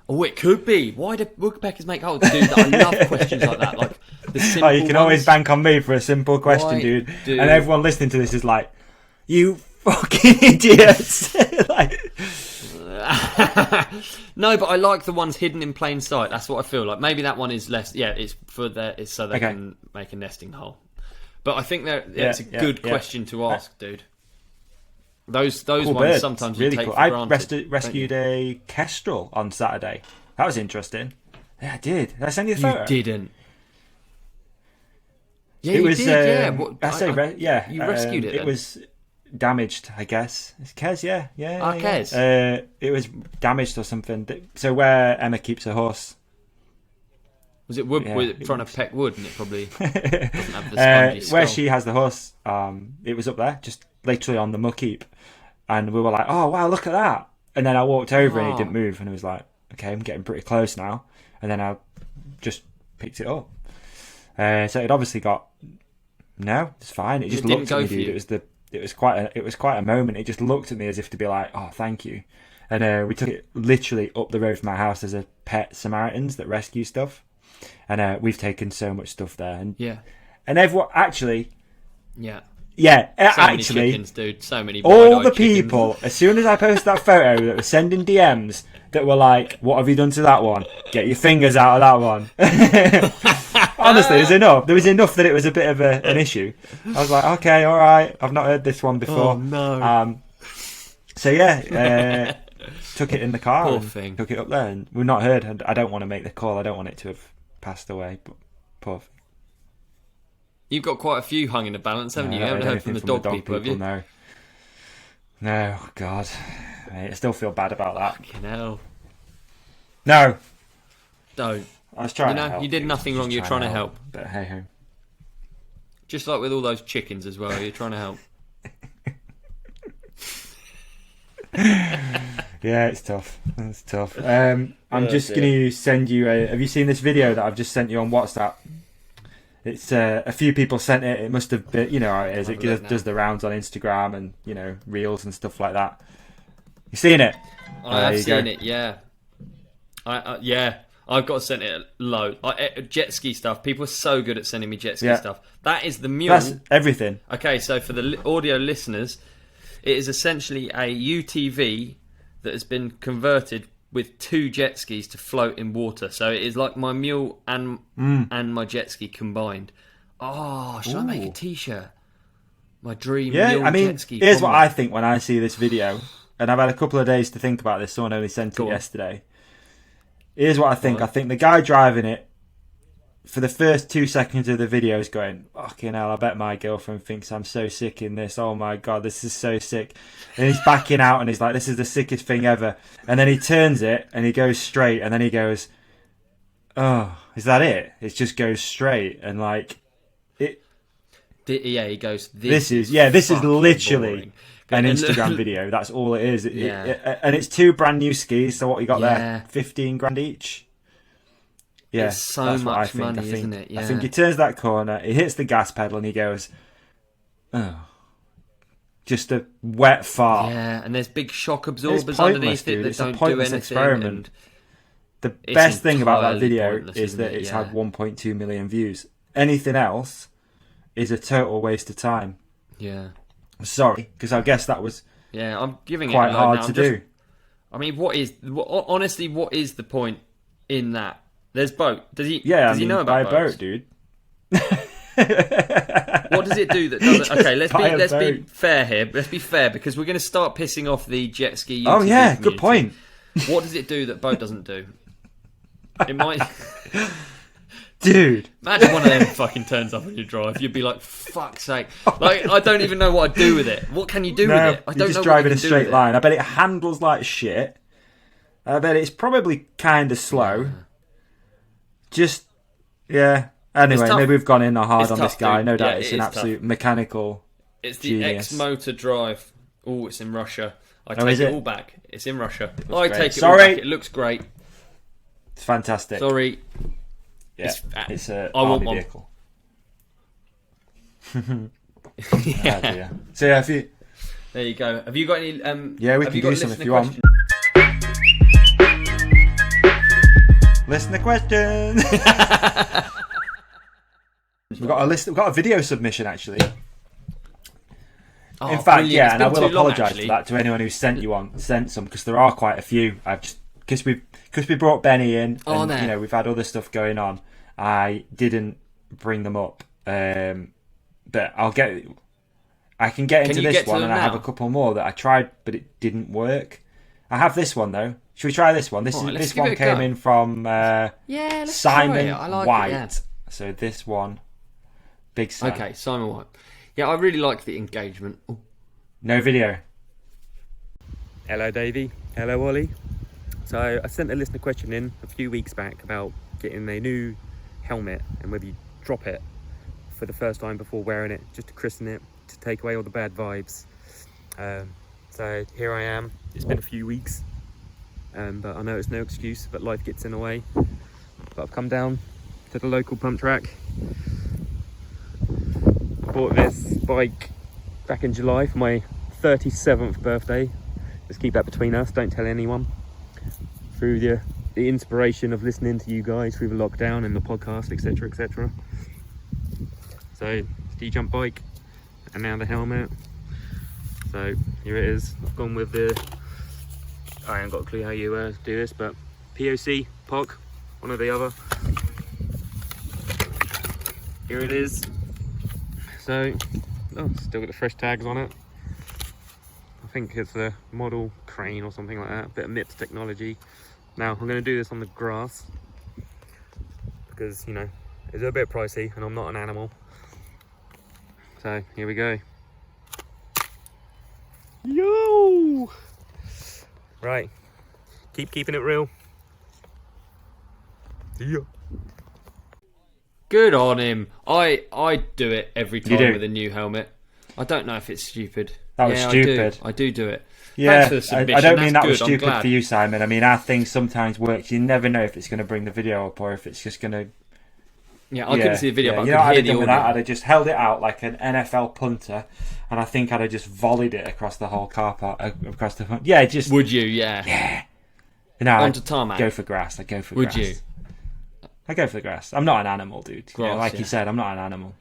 S1: Oh, it could be. Why do woodpeckers make holes? Dude, I love questions like that. Like the simple
S2: you can always bank on me for a simple question, dude. And everyone listening to this is like, you fucking idiots.
S1: No, but I like the ones hidden in plain sight. That's what I feel like. Maybe that one is less. Yeah, it's so they can make a nesting hole. But I think it's a good question to ask, dude. Those cool ones birds. Sometimes really you take cool. For granted. I
S2: rescued a kestrel on Saturday. That was interesting. Yeah, I did. Did I send you the photo?
S1: You didn't. Yeah,
S2: it
S1: you
S2: was,
S1: did.
S2: You
S1: rescued it.
S2: It was damaged, I guess. It's Kez, yeah.
S1: Kez.
S2: It was damaged or something. So where Emma keeps her horse.
S1: Was it wood? Yeah, was it trying to peck wood, and it probably doesn't have the spongy skull?
S2: Where she has the horse, it was up there, just literally on the muck heap, and we were like, "Oh wow, look at that!" And then I walked over and it didn't move, and it was like, "Okay, I'm getting pretty close now." And then I just picked it up. So it obviously got it's fine. It just looked at me, dude. It was quite a moment. It just looked at me as if to be like, "Oh, thank you." And we took it literally up the road from my house as a pet Samaritans that rescue stuff. And we've taken so much stuff there, and everyone actually,
S1: so
S2: actually,
S1: many chickens, dude. So many.
S2: All the people, as soon as I posted that photo, that were sending DMs that were like, "What have you done to that one? Get your fingers out of that one." Honestly, there was enough that it was a bit of an issue. I was like, "Okay, all right, I've not heard this one before."
S1: Oh no.
S2: So took it in the car.
S1: Poor thing.
S2: Took it up there, and we've not heard. And I don't want to make the call. I don't want it to have passed away, but poor thing.
S1: You've got quite a few hung in the balance, haven't you? You haven't heard from the dog people, have you?
S2: No, God. I still feel bad about that.
S1: Fucking hell.
S2: No.
S1: Don't.
S2: I was trying to help.
S1: You did nothing wrong, you're trying to help.
S2: But hey ho.
S1: Just like with all those chickens as well, you're trying to help.
S2: Yeah, it's tough. It's tough. I'm just going to send you have you seen this video that I've just sent you on WhatsApp? It's a few people sent it. It must have been, how it is. It does the rounds on Instagram and, reels and stuff like that. You seen it?
S1: I have seen it, yeah. I've got sent it a load. Jet ski stuff. People are so good at sending me jet ski stuff. That is the mule.
S2: That's everything.
S1: Okay, so for the audio listeners, it is essentially a UTV that has been converted with 2 jet skis to float in water. So it is like my mule and my jet ski combined. Oh, should I make a t-shirt? My dream mule jet ski.
S2: Here's what I think when I see this video. And I've had a couple of days to think about this. Someone only sent it yesterday. Here's what I think. I think the guy driving it, for the first 2 seconds of the video, is going, "Fucking hell, I bet my girlfriend thinks I'm so sick in this. Oh my God, this is so sick." And he's backing out and he's like, "This is the sickest thing ever." And then he turns it and he goes straight and then he goes, "Oh, is that it?" It just goes straight and like it.
S1: Yeah, he goes,
S2: This is literally boring. An Instagram video. That's all it is. And it's 2 brand new skis. So what you got there? 15 grand each. Yeah,
S1: it's so much money, isn't it? Yeah.
S2: I think he turns that corner, he hits the gas pedal, and he goes, "Oh, just a wet fart."
S1: Yeah, and there's big shock absorbers underneath it that don't do anything.
S2: Experiment. The best thing about that video is that it's had 1.2 million views. Anything else is a total waste of time.
S1: Yeah.
S2: I'm sorry, because I guess that was
S1: I'm giving
S2: quite
S1: it
S2: hard to do.
S1: I mean, honestly, what is the point in that? There's boat. Does he know about boats?
S2: Boat, dude.
S1: What does it do that doesn't? Okay, let's be fair here. Let's be fair, because we're going to start pissing off the jet ski YouTube community.
S2: Good point.
S1: What does it do that boat doesn't do? It might...
S2: Dude.
S1: Imagine one of them fucking turns up on your drive. You'd be like, fuck's sake. Like, I don't even know what I'd do with it. What can you do with it? I don't know.
S2: You just drive in a straight line. I bet it handles like shit. I bet it's probably kind of slow. Anyway, maybe we've gone in hard on this guy. No doubt it's an absolute mechanical
S1: It's the
S2: genius.
S1: X-Motor drive. Oh, it's in Russia. I take it all back. It's in Russia. I take it all back. It looks great.
S2: It's fantastic.
S1: Sorry.
S2: Yeah, it's a army vehicle.
S1: Yeah.
S2: So yeah,
S1: there you go. Have you got any?
S2: Yeah, we can do some if you want. Listener question. We've got a list. We've got a video submission actually. In fact, yeah, and I will apologise for that to anyone who sent some, because there are quite a few. Because we brought Benny in, and we've had other stuff going on. I didn't bring them up, but I can get into this one, and I have a couple more that I tried, but it didn't work. I have this one though. Should we try this one? This one came in from Simon White. Yeah. So this one, big Sam.
S1: Okay, Simon White. Yeah, I really like the engagement. Ooh.
S2: No video.
S3: Hello, Davey. Hello, Ollie. So I sent a listener question in a few weeks back about getting a new helmet and whether you drop it for the first time before wearing it, just to christen it, to take away all the bad vibes. So here I am. It's been a few weeks, but I know it's no excuse, but life gets in the way. But I've come down to the local pump track. I bought this bike back in July for my 37th birthday. Just keep that between us, don't tell anyone. Through the inspiration of listening to you guys through the lockdown and the podcast, etc, etc. So, ski-jump bike, and now the helmet. So, here it is. I've gone with I haven't got a clue how you do this, but POC, POC, one or the other. Here it is. So, still got the fresh tags on it. I think it's a model crane or something like that, a bit of MIPS technology. Now, I'm going to do this on the grass because, it's a bit pricey and I'm not an animal. So, here we go. Yo! Right. Keep keeping it real. Yeah.
S1: Good on him. I do it every time with a new helmet. I don't know if it's stupid.
S2: That was stupid.
S1: I do it.
S2: Yeah, I don't mean that was stupid for you, Simon. I mean, our thing sometimes works. You never know if it's going to bring the video up or if it's just going to...
S1: Yeah, I couldn't see the video, but I could
S2: what
S1: hear
S2: I'd have
S1: the
S2: done
S1: audio.
S2: with that? I'd have just held it out like an NFL punter, and I think I'd have just volleyed it across the whole car park, across the front. Yeah, just...
S1: Would you? Yeah.
S2: Yeah. No,
S1: onto tarmac.
S2: Go for grass. I go for
S1: grass.
S2: Would you? I go for the grass. I'm not an animal, dude.
S1: Grass,
S2: you said, I'm not an animal.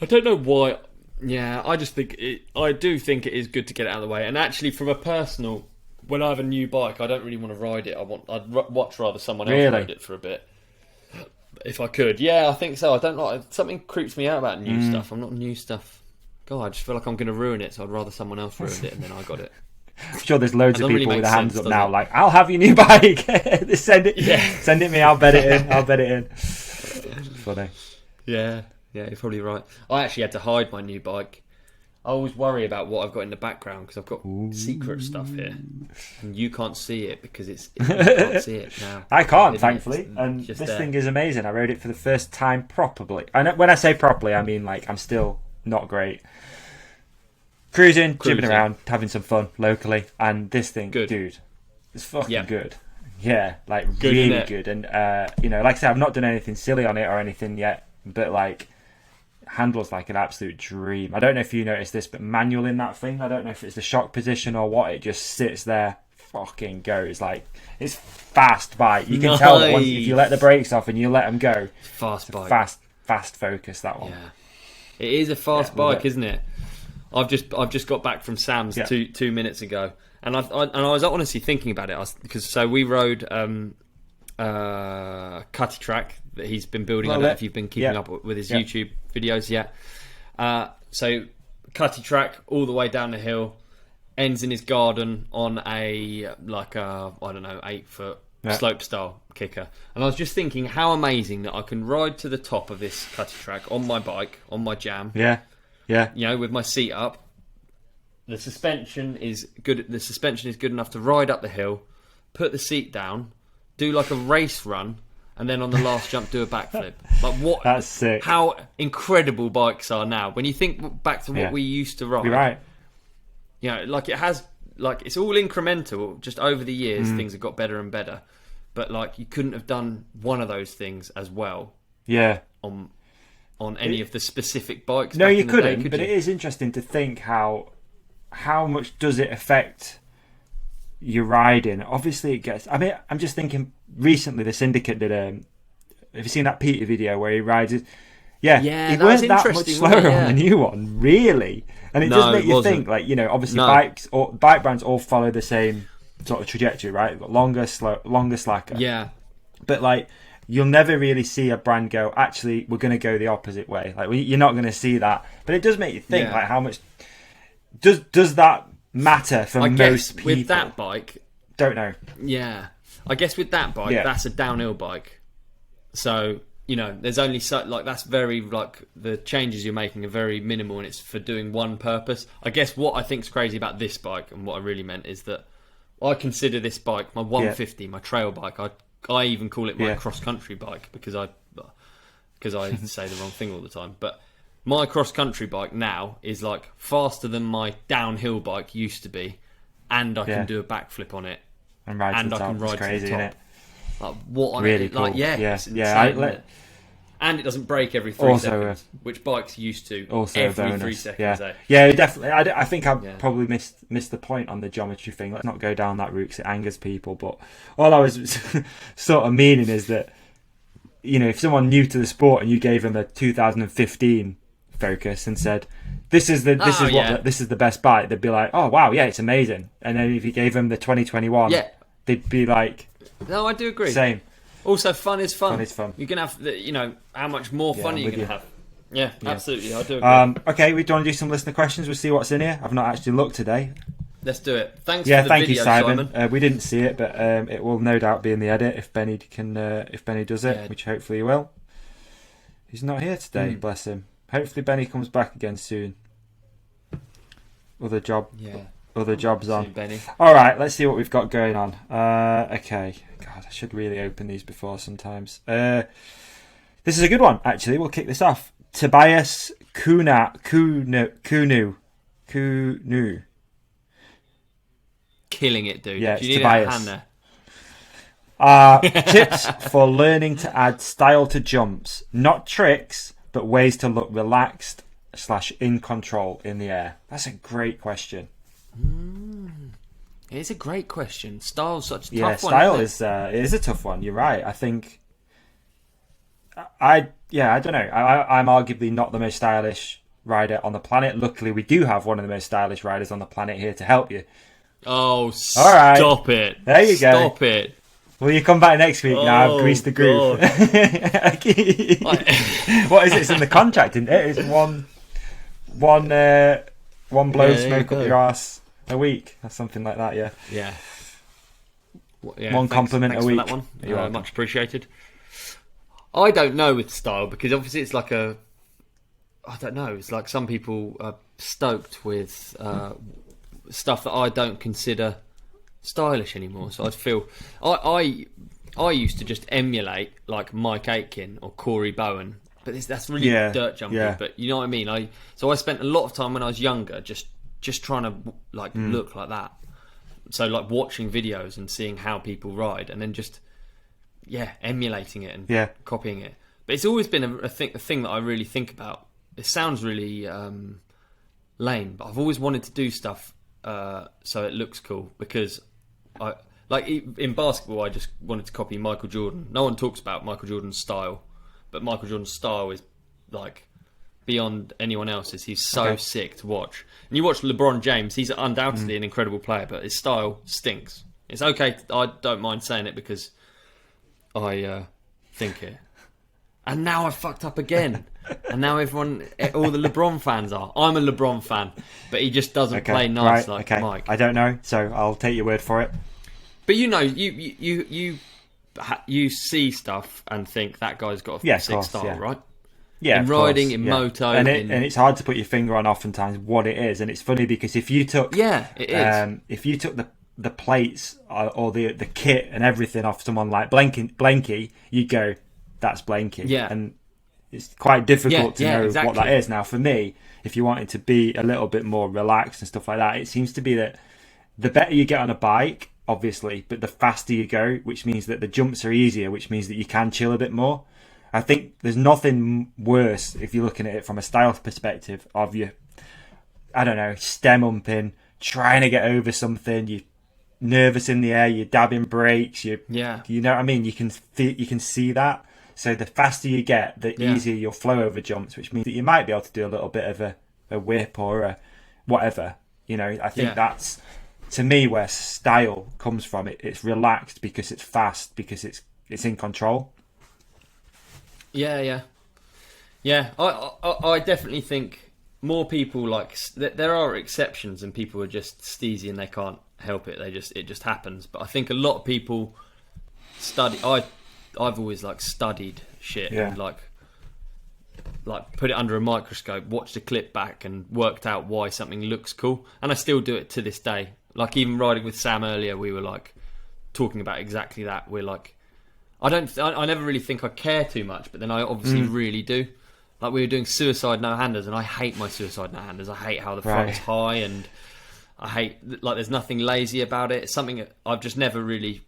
S1: I don't know why... Yeah, I just think I do think it is good to get it out of the way. And actually, from a personal, when I have a new bike, I don't really want to ride it. I'd watch rather someone else ride it for a bit, if I could. Yeah, I think so. I don't like something creeps me out about new stuff. I'm not new stuff. God, I just feel like I'm going to ruin it, so I'd rather someone else ruined it and then I got it.
S2: I'm sure there's loads of people with their hands up now, like, I'll have your new bike. Send it me. I'll bet it in. Funny.
S1: Yeah. Yeah, you're probably right. I actually had to hide my new bike. I always worry about what I've got in the background because I've got secret stuff here, and you can't see it because you can't see it now.
S2: I can't, thankfully, and this thing is amazing. I rode it for the first time properly. And when I say properly, I mean like I'm still not great. Cruising, jibbing around, having some fun locally, and this thing, dude, it's fucking good. Yeah, like really good. And like I said, I've not done anything silly on it or anything yet, but like. Handles like an absolute dream. I don't know if you noticed this, but manual in that thing, I don't know if it's the shock position or what, it just sits there, fucking goes. Like, it's fast bike. You can tell that once, if you let the brakes off and you let them go,
S1: fast bike.
S2: Fast focus, that one.
S1: Yeah. It is a fast bike, isn't it? I've just got back from Sam's 2 minutes ago, and I was honestly thinking about it because we rode Cutty Track that he's been building. I don't know if you've been keeping up with his YouTube videos yet. So Cutty Track all the way down the hill, ends in his garden on a 8-foot slope style kicker. And I was just thinking how amazing that I can ride to the top of this Cutty Track on my bike, on my jam.
S2: Yeah.
S1: With my seat up. The suspension is good. The suspension is good enough to ride up the hill, put the seat down, do like a race run, and then on the last jump do a backflip. Like what?
S2: That's sick.
S1: How incredible bikes are now. When you think back to what we used to ride,
S2: you're right.
S1: Like it has, like it's all incremental. Just over the years, things have got better and better. But like you couldn't have done one of those things as well.
S2: Yeah.
S1: On any of the specific bikes.
S2: No, you couldn't. But it is interesting to think how much does it affect your riding. Obviously, it gets. I mean, I'm just thinking. Recently, the Syndicate did. Have you seen that Peter video where he rides it? Yeah, he weren't that much slower on the new one, really. And it does make you think, like, obviously bike brands all follow the same sort of trajectory, right? Longer, slacker.
S1: Yeah.
S2: But like, you'll never really see a brand go, actually, we're going to go the opposite way. Like, you're not going to see that. But it does make you think, like, how much does that matter for most people?
S1: With that bike,
S2: don't know.
S1: Yeah, I guess with that bike, that's a downhill bike. So there's only that's very the changes you're making are very minimal, and it's for doing one purpose. I guess what I think's crazy about this bike, and what I really meant, is that I consider this bike my 150, my trail bike. I even call it my cross country bike because I say the wrong thing all the time, but. My cross-country bike now is like faster than my downhill bike used to be, and I can do a backflip on it, and I can ride to the top. Like what?
S2: Really cool.
S1: Like and it doesn't break every 3 seconds, which bikes used to.
S2: Also
S1: every 3 seconds.
S2: Yeah, definitely. I think I probably missed the point on the geometry thing. Let's not go down that route because it angers people. But all I was sort of meaning is that if someone new to the sport and you gave them a 2015 Focus and said this is the best bike, they'd be like, oh wow, yeah, it's amazing. And then if you gave them the 2021, they'd be like,
S1: no, I do agree.
S2: Same.
S1: Also, fun is fun.
S2: Fun is fun.
S1: You can have how much more fun are you going to have? Yeah, absolutely. I do agree.
S2: Okay, we want to do some listener questions. We'll see what's in here. I've not actually looked today.
S1: Let's do it. Thanks for the
S2: thank
S1: video,
S2: you, Simon. We didn't see it, but it will no doubt be in the edit if Benny does it, which hopefully he will. He's not here today, bless him. Hopefully Benny comes back again soon. Other jobs on.
S1: Benny.
S2: All right, let's see what we've got going on. Okay. God, I should really open these before sometimes. This is a good one, actually. We'll kick this off. Tobias Kunu.
S1: Killing it, dude.
S2: Yeah,
S1: Do you need
S2: Tobias.
S1: a hand there?
S2: Tips for learning to add style to jumps. Not tricks, but ways to look relaxed / in control in the air. That's a great question.
S1: It's a great question. Style's such a tough one.
S2: Style is a tough one. You're right. I think I don't know. I'm arguably not the most stylish rider on the planet. Luckily, we do have one of the most stylish riders on the planet here to help you.
S1: Oh, stop it!
S2: There you go.
S1: Stop it!
S2: Will you come back next week? Now I've greased the groove. What is it? It's in the contract, isn't it? It's one blow smoke up your ass a week or something like that.
S1: Yeah.
S2: One compliment a week.
S1: For that one. Much appreciated. I don't know with style because obviously it's like I don't know. It's like some people are stoked with stuff that I don't consider stylish anymore. So I feel I used to just emulate like Mike Aitken or Corey Bowen, but that's really dirt jumping.
S2: Yeah.
S1: But you know what I mean. I spent a lot of time when I was younger just trying to look like that. So like watching videos and seeing how people ride, and then just emulating it and copying it. But it's always been a thing that I really think about. It sounds really lame, but I've always wanted to do stuff so it looks cool because in basketball I just wanted to copy Michael Jordan. No one talks about Michael Jordan's style, but Michael Jordan's style is like beyond anyone else's. He's so sick to watch. And you watch LeBron James, he's undoubtedly an incredible player, but his style stinks. It's okay, I don't mind saying it because I think it. And now I fucked up again. And now everyone, all the LeBron fans are. I'm a LeBron fan, but he just doesn't play nice like Mike.
S2: I don't know, so I'll take your word for it.
S1: But you know, you see stuff and think that guy's got a sick style, right?
S2: Yeah,
S1: in riding, in moto,
S2: and it's hard to put your finger on oftentimes what it is. And it's funny because if you took if you took the plates or the kit and everything off someone like Blanky, you'd go, that's Blanky.
S1: Yeah.
S2: And it's quite difficult to know
S1: exactly
S2: what that is. Now, for me, if you wanted to be a little bit more relaxed and stuff like that, it seems to be that the better you get on a bike, obviously, but the faster you go, which means that the jumps are easier, which means that you can chill a bit more. I think there's nothing worse if you're looking at it from a style perspective of you, I don't know, stem umping, trying to get over something, you're nervous in the air, you're dabbing brakes, you know what I mean? You can see that. So the faster you get, the easier you'll flow over jumps, which means that you might be able to do a little bit of a whip or a whatever. You know, I think that's, to me, where style comes from. It's relaxed because it's fast, because it's in control.
S1: Yeah. I definitely think more people like there are exceptions, and people are just steezy and they can't help it. It just happens. But I think a lot of people study. I've always studied shit and like put it under a microscope, watched a clip back, and worked out why something looks cool. And I still do it to this day. Like even riding with Sam earlier, we were talking about exactly that. We're like, I never really think I care too much, but then I obviously really do. Like we were doing suicide no-handers, and I hate my suicide no-handers. I hate how the front's high, and I hate there's nothing lazy about it. It's something that I've just never really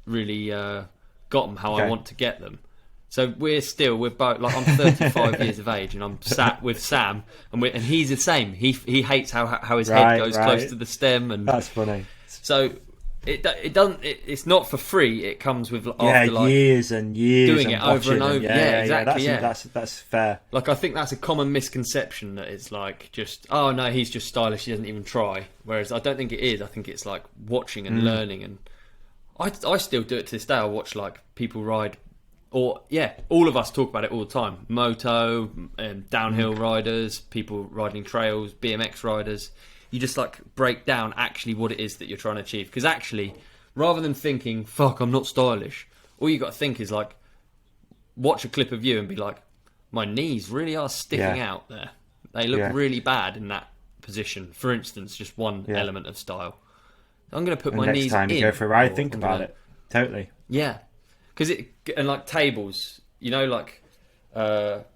S1: got them how I want to get them. So we're both I'm 35 years of age, and I'm sat with Sam, and he's the same. He hates how his head goes close to the stem, and
S2: that's funny.
S1: So it doesn't. It's not for free. It comes with
S2: years and years
S1: doing it over and over. Yeah, exactly.
S2: That's fair.
S1: Like I think that's a common misconception that it's just no, he's just stylish. He doesn't even try. Whereas I don't think it is. I think it's like watching and learning, and I still do it to this day. I watch people ride. Or all of us talk about it all the time. Moto, downhill riders, people riding trails, BMX riders. You just break down actually what it is that you're trying to achieve. Because actually, rather than thinking, fuck, I'm not stylish, all you got to think is watch a clip of you and be like, my knees really are sticking out there. They look really bad in that position. For instance, just one element of style. I'm going to put my knees in.
S2: Next time you go for a ride, think about it. Totally.
S1: Yeah. Because tables,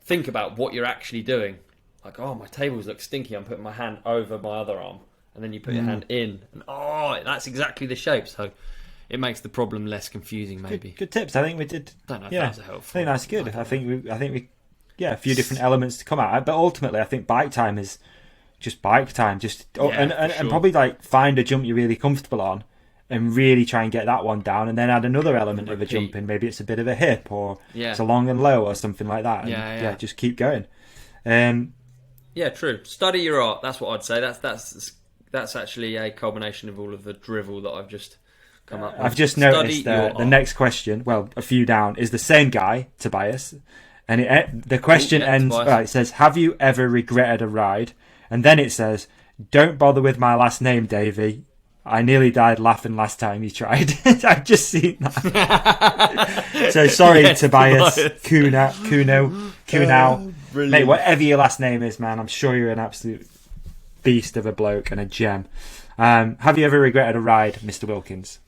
S1: think about what you're actually doing. My tables look stinky. I'm putting my hand over my other arm, and then you put your hand in, and that's exactly the shape. So it makes the problem less confusing. Maybe
S2: good tips. I think we did.
S1: Don't know if that was helpful.
S2: I think that's good. I think we a few different elements to come at, but ultimately, I think bike time is just bike time. And probably find a jump you're really comfortable on. And really try and get that one down, and then add another element of a jump in. Maybe it's a bit of a hip, or it's a long and low, or something like that. And just keep going.
S1: True. Study your art. That's what I'd say. That's actually a culmination of all of the drivel that I've just come up with.
S2: I've just noticed the next question. Well, a few down is the same guy, Tobias, and the question ends. It says, "Have you ever regretted a ride?" And then it says, "Don't bother with my last name, Davey. I nearly died laughing last time you tried." I've just seen that. So sorry, Tobias. Kunau. Mate, whatever your last name is, man, I'm sure you're an absolute beast of a bloke and a gem. Have you ever regretted a ride, Mr. Wilkins?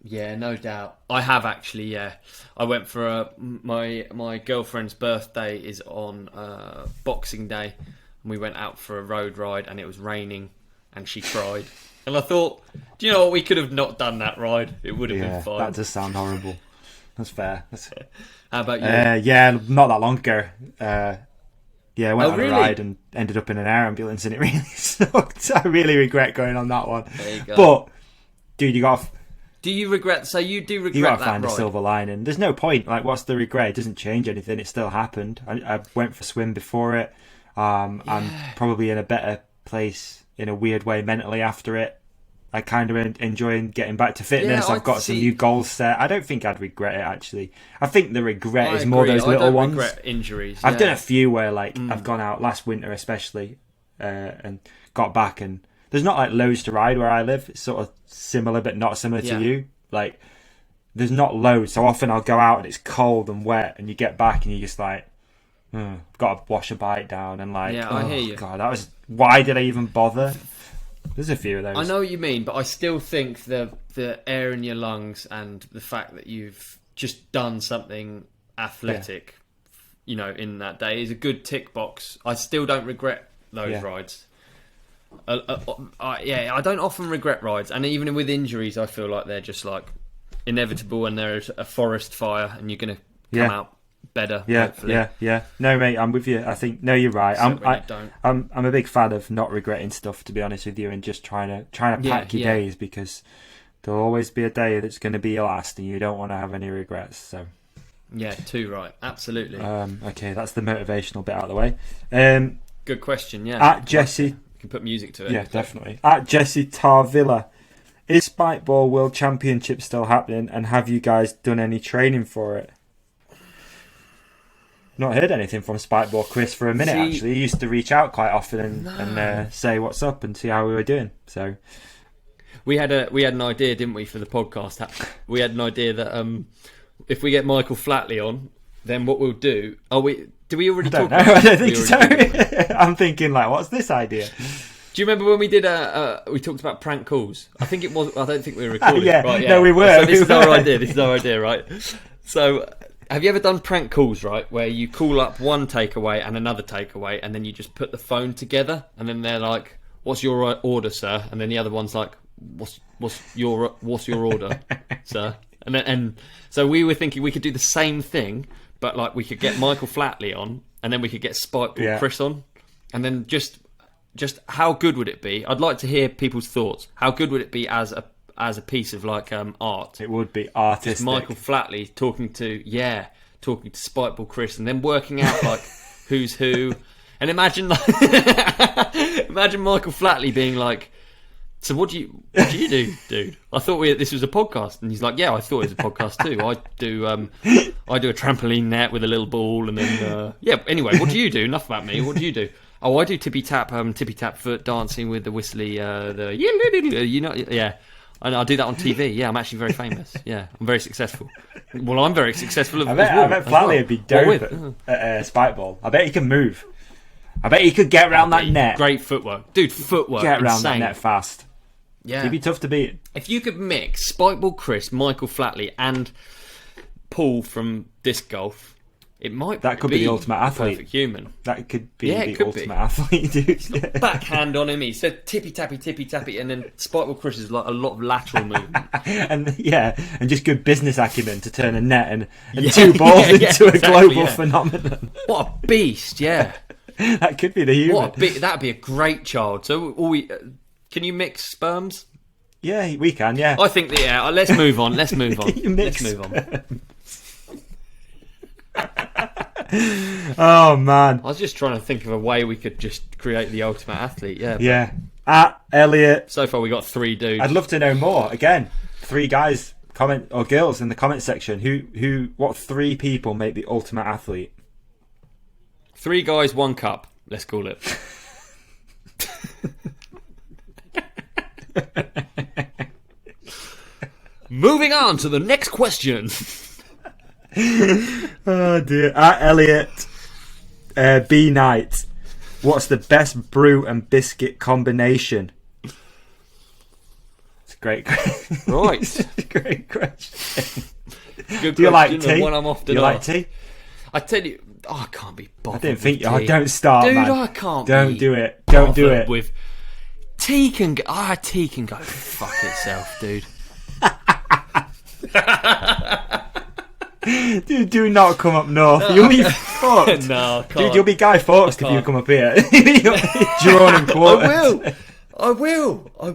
S1: Yeah, no doubt. I have actually, yeah. I went for my girlfriend's birthday is on Boxing Day. We went out for a road ride, and it was raining, and she cried. And I thought, do you know what? We could have not done that ride. It would have been fine.
S2: That does sound horrible. That's fair.
S1: How about you?
S2: Not that long ago. I went on
S1: really?
S2: a ride and ended up in an air ambulance, and it really sucked. I really regret going on that one.
S1: There you go.
S2: But, dude, you got
S1: Do you regret? So you do regret
S2: You got to
S1: that
S2: find a
S1: ride?
S2: silver lining. There's no point. Like, what's the regret? It doesn't change anything. It still happened. I went for a swim before it. I'm probably in a better place in a weird way mentally after it. I kind of enjoying getting back to fitness. I've got some new goals set. I don't think I'd regret it, actually. I think the regret is more those little ones. I don't regret
S1: injuries.
S2: I've done a few where, like, I've gone out last winter especially and got back, and there's not, like, loads to ride where I live. It's sort of similar but not similar to you. Like, there's not loads. So often I'll go out and it's cold and wet, and you get back and you're just like, got to wash a bike down, and like,
S1: I hear you.
S2: God, why did I even bother? There's a few of those.
S1: I know what you mean, but I still think the air in your lungs and the fact that you've just done something athletic, in that day is a good tick box. I still don't regret those rides. I don't often regret rides, and even with injuries, I feel like they're just like inevitable, and there's a forest fire, and you're going to come out better. Hopefully.
S2: No, mate, I'm with you. I think you're right. I'm a big fan of not regretting stuff, to be honest with you, and just trying to pack your days, because there'll always be a day that's going to be your last, and you don't want to have any regrets. So
S1: too right, absolutely.
S2: Okay, that's the motivational bit out of the way.
S1: Good question.
S2: At Jesse,
S1: you can put music to it.
S2: Yeah, definitely. At Jesse Tarvilla, is Spikeball World Championship still happening, and have you guys done any training for it? Not heard anything from Spikeball Chris for a minute. Actually, he used to reach out quite often and say what's up and see how we were doing. So
S1: we had an idea, didn't we, for the podcast? We had an idea that if we get Michael Flatley on, then what we'll do? Do we already talk about it?
S2: I don't think so. I'm thinking, like, what's this idea?
S1: Do you remember when we did we talked about prank calls? I think it was. I don't think we were recording.
S2: No, we were.
S1: So this is our idea, right? So, have you ever done prank calls, right, where you call up one takeaway and another takeaway, and then you just put the phone together, and then they're like, "What's your order, sir?" And then the other one's like, "What's your order, sir?" And so we were thinking we could do the same thing, but like we could get Michael Flatley on, and then we could get Spikeball Chris on, and then just how good would it be? I'd like to hear people's thoughts. How good would it be as a piece of like art?
S2: It would be artistic.
S1: Just Michael Flatley talking to Spikeball Chris, and then working out like who's who. And imagine Michael Flatley being like, "So what do you do, dude? I thought this was a podcast." And he's like, "Yeah, I thought it was a podcast too. I do a trampoline net with a little ball, and then Anyway, what do you do? Enough about me. What do you do?" "Oh, I do tippy tap foot dancing with the whistly And I do that on TV. Yeah, I'm actually very famous. Yeah, I'm very successful. Well, I'm very successful.
S2: I bet Flatley would be dope at Spikeball. I bet he can move. I bet he could get around that net.
S1: Great footwork, dude. Footwork.
S2: Get around
S1: insane.
S2: that net fast.
S1: Yeah,
S2: he'd be tough to beat.
S1: If you could mix Spikeball Chris, Michael Flatley, and Paul from disc golf, it might
S2: be the ultimate athlete.
S1: Perfect human.
S2: That could be the ultimate athlete, dude.
S1: Backhand on him. He said tippy tappy, and then Spikeball Chris is like a lot of lateral movement.
S2: and just good business acumen to turn a net and two balls into a global phenomenon.
S1: What a beast! Yeah,
S2: that could be the human.
S1: That'd be a great child. So can you mix sperms?
S2: Yeah, we can. Yeah,
S1: I think that. Let's move on. Let's move on.
S2: Oh man,
S1: I was just trying to think of a way we could just create the ultimate athlete.
S2: Yeah. At Elliot,
S1: so far we got 3 dudes.
S2: I'd love to know more. Again, 3 guys comment, or girls in the comment section. What 3 people make the ultimate athlete?
S1: 3 guys, 1 cup. Let's call it. Moving on to the next question.
S2: Oh dear. At Elliot B Knight, what's the best brew and biscuit combination? It's a great question.
S1: Right.
S2: It's a great question.
S1: Good.
S2: Do you like tea?
S1: One I'm often
S2: Do you like tea?
S1: I tell you, I can't be bothered.
S2: I don't think.
S1: With tea.
S2: Don't start,
S1: dude.
S2: Man.
S1: I can't.
S2: Don't do it. Don't do it.
S1: With tea can go fuck itself, dude.
S2: Dude, do not come up north. You'll be fucked.
S1: No, I can't.
S2: Dude, you'll be Guy Fawkes if you come up here. Drawn and quartered.
S1: I will. Oh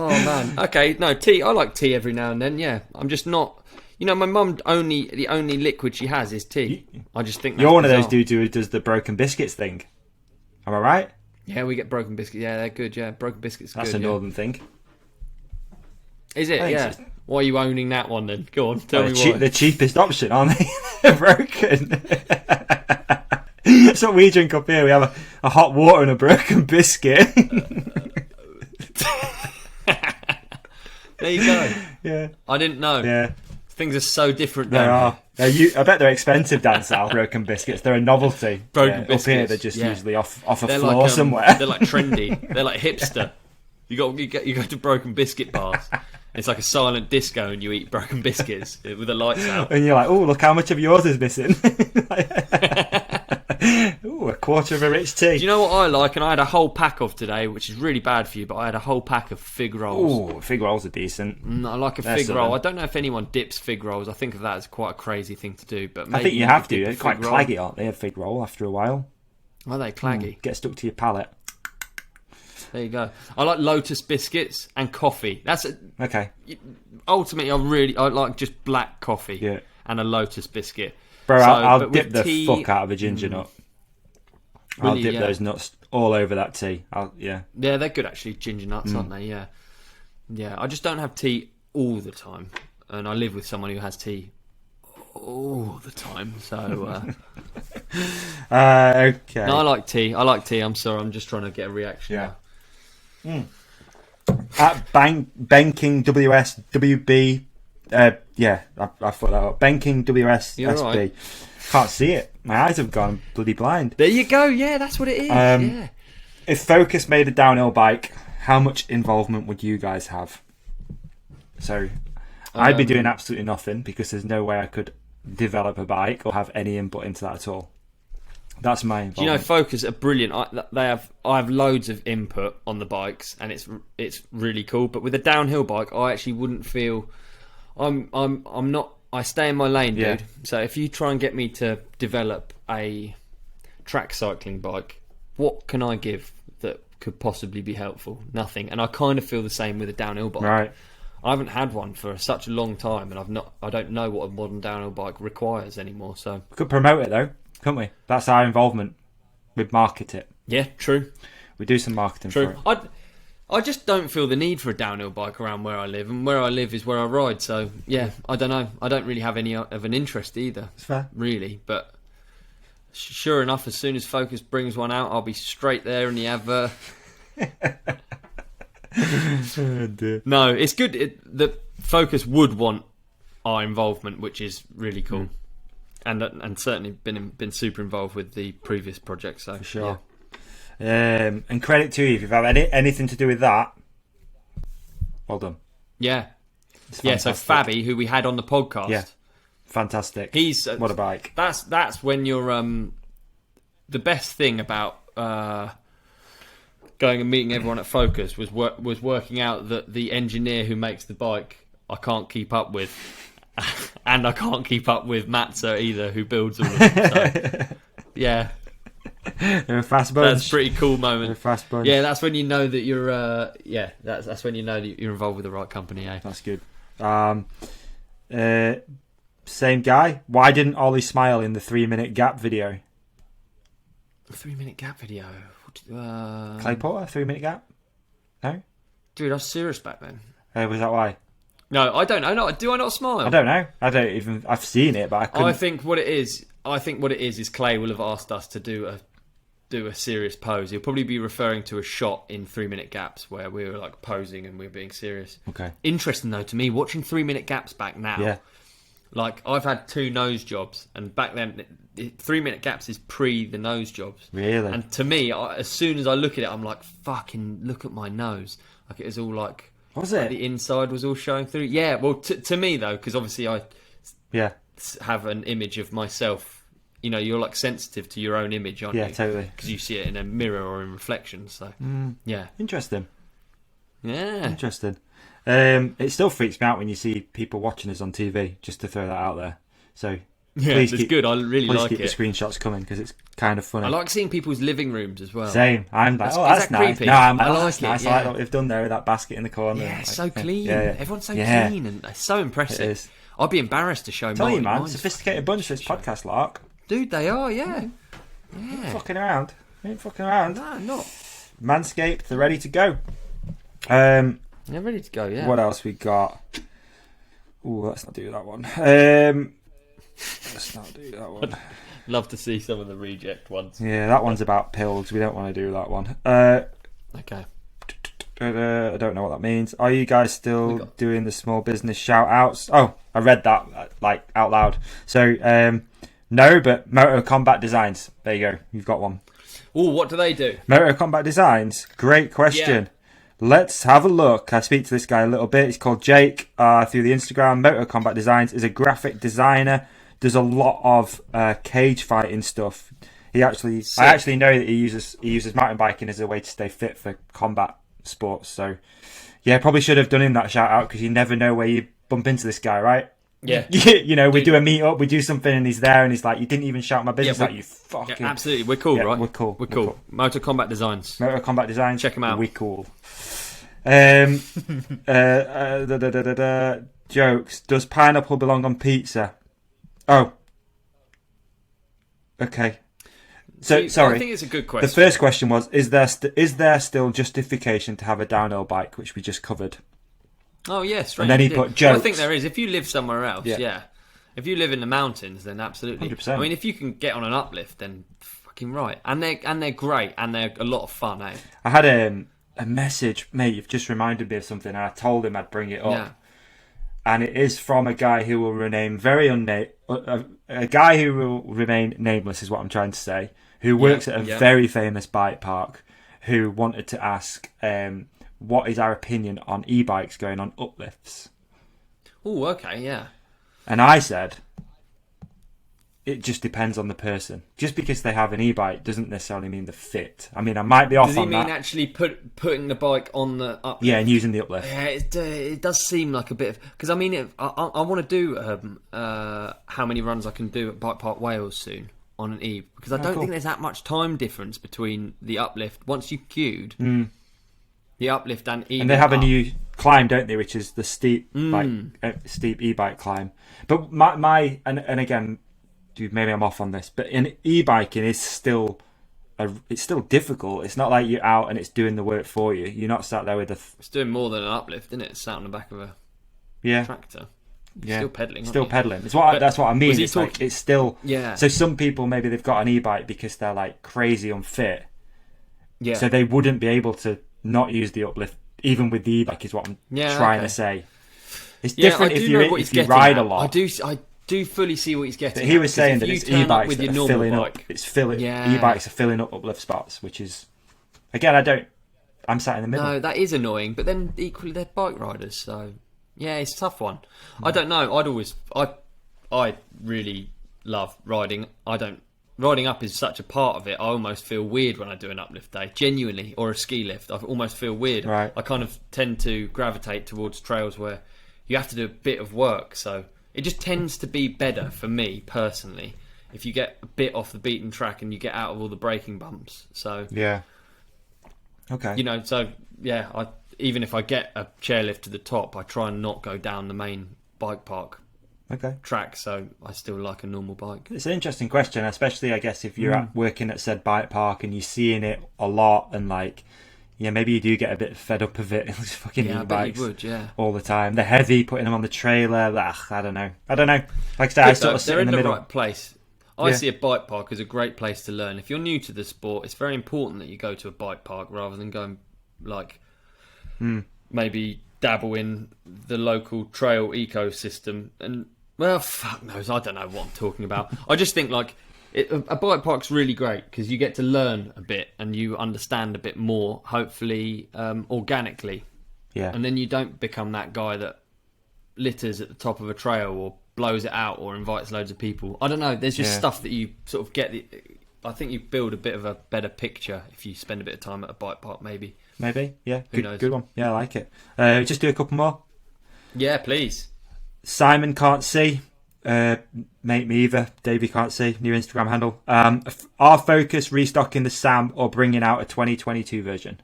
S1: Oh man. Okay, no tea. I like tea every now and then. Yeah, I'm just not. You know, my mum the only liquid she has is tea. I just think that's
S2: you're one
S1: bizarre.
S2: of those dudes who does the broken biscuits thing. Am I right?
S1: Yeah, we get broken biscuits. Yeah, they're good. Yeah, broken biscuits.
S2: That's
S1: good,
S2: a northern thing.
S1: Is it? Yeah.
S2: So.
S1: Why are you owning that one then? Go on, tell me why.
S2: The cheapest option, aren't they? They're broken. That's what we drink up here. We have a hot water and a broken biscuit.
S1: There you go.
S2: Yeah.
S1: I didn't know.
S2: Yeah.
S1: Things are so different
S2: They
S1: down
S2: are.
S1: here.
S2: I bet they're expensive down south, broken biscuits. They're a novelty.
S1: Broken biscuits.
S2: Up here, they're just usually off a
S1: They're
S2: floor
S1: like,
S2: somewhere.
S1: They're like trendy. They're like hipster. You go to broken biscuit bars. It's like a silent disco, and you eat broken biscuits with the lights out.
S2: And you're like, oh, look how much of yours is missing. Ooh, a quarter of a rich tea.
S1: Do you know what I like? And I had a whole pack of today, which is really bad for you, but I had a whole pack of fig rolls.
S2: Ooh, fig rolls are decent.
S1: I like a fig roll. I don't know if anyone dips fig rolls. I think of that as quite a crazy thing to do. But maybe
S2: I think you have to.
S1: dip a
S2: They're quite
S1: fig roll.
S2: claggy, aren't they, a fig roll, after a while?
S1: Are they claggy?
S2: Get stuck to your palate.
S1: There you go. I like Lotus biscuits and coffee.
S2: Okay.
S1: Ultimately, I like just black coffee and a Lotus biscuit.
S2: Bro,
S1: So,
S2: I'll
S1: but
S2: dip
S1: with
S2: the
S1: tea-
S2: fuck out of a ginger nut. I'll dip those nuts all over that tea.
S1: Yeah, they're good actually, ginger nuts, aren't they? Yeah. Yeah, I just don't have tea all the time. And I live with someone who has tea all the time. So,
S2: okay.
S1: no, I like tea. I'm sorry, I'm just trying to get a reaction now.
S2: At Banking WSWB, I thought that up. Banking WSSB.
S1: You're right.
S2: Can't see it. My eyes have gone bloody blind.
S1: There you go. Yeah, that's what it is. Yeah.
S2: If Fawkes made a downhill bike, how much involvement would you guys have? So, I'd be doing absolutely nothing because there's no way I could develop a bike or have any input into that at all. That's my involvement.
S1: Do you know, Fawkes are brilliant. I have loads of input on the bikes, and it's really cool. But with a downhill bike, I actually wouldn't feel. I'm not. I stay in my lane, dude. So if you try and get me to develop a track cycling bike, what can I give that could possibly be helpful? Nothing. And I kind of feel the same with a downhill bike.
S2: Right.
S1: I haven't had one for such a long time, and I don't know what a modern downhill bike requires anymore. So
S2: we could promote it though, couldn't we? That's our involvement. We'd market it.
S1: Yeah, true.
S2: We do some marketing for it.
S1: I just don't feel the need for a downhill bike around where I live, and where I live is where I ride. So yeah, I don't know. I don't really have any of an interest either.
S2: It's fair,
S1: really. But sure enough, as soon as Fawkes brings one out, I'll be straight there in the advert.
S2: Oh, dear.
S1: No, it's good. The Fawkes would want our involvement, which is really cool, and certainly been super involved with the previous project. So
S2: for sure.
S1: Yeah.
S2: And credit to you if you've had anything to do with that. Well done.
S1: Yeah. Yeah. So Fabby, who we had on the podcast.
S2: Yeah. Fantastic.
S1: He's
S2: what a bike.
S1: That's when you're the best thing about going and meeting everyone at Fawkes was working out that the engineer who makes the bike I can't keep up with, and I can't keep up with Matza either, who builds all of them. So, yeah.
S2: They're a fast bunch.
S1: That's a pretty cool moment.
S2: They're a fast bunch.
S1: Yeah, that's when you know that you're. That's when you know that you're involved with the right company. Eh?
S2: That's good. Same guy. Why didn't Ollie smile in the 3-minute gap video?
S1: 3-minute gap video.
S2: Clay Porter, 3-minute gap. No,
S1: dude, I was serious back then.
S2: Was that why?
S1: No, I don't know. No, do I not smile?
S2: I don't know. I've seen it, but I couldn't.
S1: I think what it is Clay will have asked us to do a serious pose. He'll probably be referring to a shot in 3-minute gaps where we were like posing and we were being serious.
S2: Okay.
S1: Interesting though to me, watching 3-minute gaps back now.
S2: Yeah.
S1: Like I've had 2 nose jobs, and back then 3-minute gaps is pre the nose jobs.
S2: Really?
S1: And to me, as soon as I look at it, I'm like, fucking look at my nose. Like it was all like.
S2: Was it?
S1: The inside was all showing through. Yeah. Well, to me though, because obviously I.
S2: Yeah.
S1: Have an image of myself. You know, you're like sensitive to your own image, aren't you?
S2: Yeah, totally.
S1: Because you see it in a mirror or in reflection. So, yeah.
S2: Interesting.
S1: Yeah.
S2: Interesting. It still freaks me out when you see people watching us on TV, just to throw that out there. So,
S1: Yeah, it's good. I really
S2: please
S1: like
S2: keep
S1: it.
S2: the screenshots coming because it's kind of funny.
S1: I like seeing people's living rooms as well.
S2: Same. I'm like,
S1: that's
S2: nice.
S1: creepy.
S2: No, I'm like,
S1: I like
S2: that's
S1: it,
S2: nice.
S1: yeah.
S2: I like what they've done there with that basket in the corner.
S1: Yeah,
S2: Like,
S1: it's so clean.
S2: Yeah.
S1: Everyone's so clean and it's so impressive.
S2: It is.
S1: I'd be embarrassed to show
S2: Tell
S1: mine.
S2: you, man,
S1: Mine's
S2: sophisticated bunch this podcast, Lark.
S1: Dude, they are, yeah.
S2: Ain't fucking around.
S1: No, not.
S2: Manscaped, they're ready to go.
S1: They're ready to go, yeah.
S2: What else we got? Ooh, let's not do that one. Let's not do that one.
S1: Love to see some of the reject ones.
S2: Yeah, that one's about pills. We don't want to do that one.
S1: Okay.
S2: I don't know what that means. Are you guys still doing the small business shout outs? Oh, I read that like out loud. So no, but Moto Combat Designs. There you go. You've got one.
S1: Oh, what do they do?
S2: Moto Combat Designs. Great question. Yeah. Let's have a look. I speak to this guy a little bit. He's called Jake through the Instagram. Moto Combat Designs is a graphic designer. Does a lot of cage fighting stuff. I actually know that he uses mountain biking as a way to stay fit for combat sports. So yeah, probably should have done him that shout out because you never know where you bump into this guy, right?
S1: Yeah.
S2: You know, we do a meet up, we do something, and he's there, and he's like, "You didn't even shout my business out, you fucking."
S1: Yeah, absolutely, we're cool, right?
S2: We're cool.
S1: Motor Combat Designs.
S2: Motor Combat Designs.
S1: Check them out.
S2: We cool. Jokes. Does pineapple belong on pizza? Oh. Okay. So sorry.
S1: I think it's a good question.
S2: The first question was: Is there still justification to have a downhill bike, which we just covered?
S1: Oh yes,
S2: and then he put jokes.
S1: Well, I think there is. If you live somewhere else, yeah. If you live in the mountains, then absolutely.
S2: 100%.
S1: I mean, if you can get on an uplift, then fucking right. And they're great, and they're a lot of fun, eh?
S2: I had a message, mate. You've just reminded me of something, and I told him I'd bring it up.
S1: Yeah.
S2: And it is from a guy who will remain a guy who will remain nameless, is what I'm trying to say. Who works at a very famous bike park, who wanted to ask. What is our opinion on e-bikes going on uplifts?
S1: Oh, okay, yeah.
S2: And I said, it just depends on the person. Just because they have an e-bike doesn't necessarily mean the fit. I mean, I might be off on that.
S1: Does he mean actually putting the bike on the uplift?
S2: Yeah, and using the uplift.
S1: Yeah, it does seem like a bit of... Because, I mean, I want to do how many runs I can do at Bike Park Wales soon on an e. Because I don't think there's that much time difference between the uplift. Once you've queued... The uplift and e.
S2: And they have a new climb, don't they? Which is the steep, steep e-bike climb. But my and again, dude, maybe I'm off on this, but in e-biking is still, it's still difficult. It's not like you're out and it's doing the work for you. You're not sat there with
S1: It's doing more than an uplift, isn't it? It's sat on the back of a tractor.
S2: Yeah,
S1: still pedaling.
S2: Still pedaling. That's what I mean. It's like it's still.
S1: Yeah.
S2: So some people maybe they've got an e-bike because they're like crazy unfit.
S1: Yeah.
S2: So they wouldn't be able to not use the uplift even with the e-bike is what I'm trying to say. It's different if you ride a lot.
S1: I do fully see what he's getting.
S2: But he was saying that
S1: it's
S2: e-bikes
S1: with your
S2: that are
S1: normal
S2: filling
S1: bike.
S2: up. E-bikes are filling up uplift spots, which is again I'm sat in the middle.
S1: No, that is annoying. But then equally they're bike riders, so yeah, it's a tough one. I don't know. I really love riding. Riding up is such a part of it. I almost feel weird when I do an uplift day, genuinely, or a ski lift. I almost feel weird.
S2: Right.
S1: I kind of tend to gravitate towards trails where you have to do a bit of work. So it just tends to be better for me personally if you get a bit off the beaten track and you get out of all the braking bumps. So
S2: yeah. Okay.
S1: Even if I get a chairlift to the top, I try and not go down the main bike park. Track, so I still like a normal bike.
S2: It's an interesting question, especially I guess if you're working at said bike park and you're seeing it a lot and maybe you do get a bit fed up of it. It's fucking e-bikes
S1: I bet you would,
S2: all the time. They're heavy, putting them on the trailer. I don't know. Like I said, I sort of sit in the middle.
S1: Right place. I see a bike park as a great place to learn. If you're new to the sport, it's very important that you go to a bike park rather than going maybe dabble in the local trail ecosystem and. Well, fuck knows. I don't know what I'm talking about. I just think a bike park's really great because you get to learn a bit and you understand a bit more, hopefully organically.
S2: Yeah.
S1: And then you don't become that guy that litters at the top of a trail or blows it out or invites loads of people. I don't know. There's just stuff that you sort of get. I think you build a bit of a better picture if you spend a bit of time at a bike park, maybe.
S2: Maybe, yeah.
S1: Who knows?
S2: Good one. Yeah, I like it. Just do a couple more.
S1: Yeah, please.
S2: Simon can't see. Mate, me either. Davey can't see. New Instagram handle. Are Focus restocking the Sam or bringing out a 2022 version?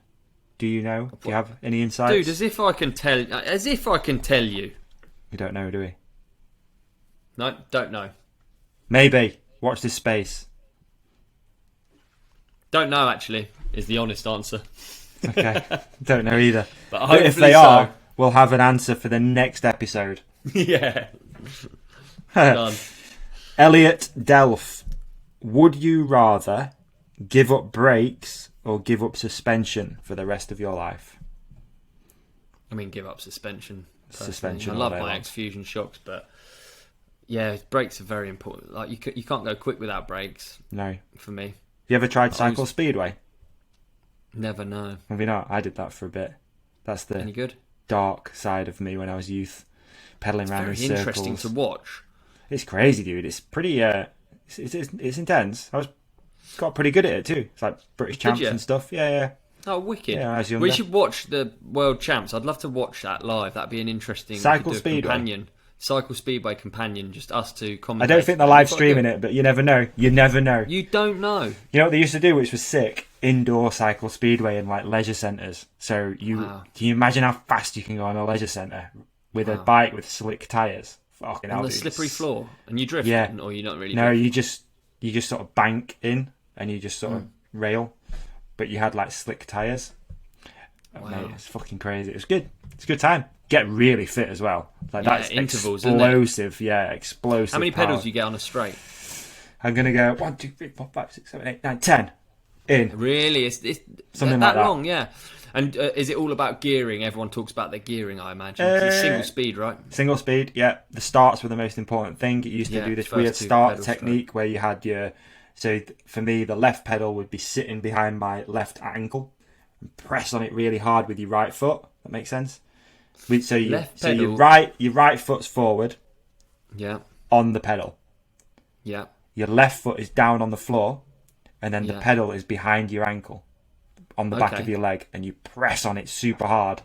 S2: Do you know? Do you have any insights?
S1: Dude, as if I can tell you.
S2: We don't know, do we?
S1: No, don't know.
S2: Maybe. Watch this space.
S1: Don't know, actually, is the honest answer.
S2: Okay. Don't know either.
S1: But
S2: if they are, we'll have an answer for the next episode.
S1: Yeah. Done.
S2: Elliot Delph. Would you rather give up brakes or give up suspension for the rest of your life?
S1: I mean, give up suspension. Personally.
S2: Suspension.
S1: I love my X-Fusion shocks, but yeah, brakes are very important. Like you can't go quick without brakes.
S2: No.
S1: For me.
S2: You ever tried Cycle Speedway?
S1: Never, no.
S2: Have you not? I did that for a bit. That's the
S1: Any good?
S2: dark side of me when I was youth, pedaling around in circles.
S1: Very interesting to watch.
S2: It's crazy, dude. It's pretty. It's intense. Got pretty good at it too. It's like British champs and stuff. Yeah.
S1: Oh, wicked!
S2: Yeah, I was younger.
S1: We should watch the World Champs. I'd love to watch that live. That'd be an interesting
S2: Cycle Speedway.
S1: Cycle Speedway companion, just us two commentating.
S2: I don't think they're live streaming it, but you never know. You never know.
S1: You don't know.
S2: You know what they used to do, which was sick? Indoor Cycle Speedway in like leisure centres. So can you imagine how fast you can go on a leisure centre with a bike with slick tyres? Fucking hell,
S1: on the slippery floor, and you drift, or you're not really.
S2: No,
S1: drift.
S2: you just sort of bank in and you just sort of rail, but you had like slick tyres.
S1: Wow.
S2: Mate, it's fucking crazy. It was good. It's a good time. Get really fit as well. Like that's
S1: intervals,
S2: explosive.
S1: Isn't it?
S2: Yeah, explosive.
S1: How many
S2: power.
S1: pedals do you get on a straight?
S2: I'm gonna go 1, 2, 3, 4, 5, 6, 7, 8, 9, 10 in.
S1: Really, it's
S2: something
S1: that
S2: like that
S1: long, yeah. And is it all about gearing? Everyone talks about their gearing, I imagine. It's single speed, right?
S2: Single speed, yeah. The starts were the most important thing. It used to do this weird start technique where you had your. So for me, the left pedal would be sitting behind my left ankle and press on it really hard with your right foot. That makes sense. So your right foot's forward.
S1: Yeah.
S2: On the pedal.
S1: Yeah.
S2: Your left foot is down on the floor, and then the pedal is behind your ankle, on the back of your leg, and you press on it super hard,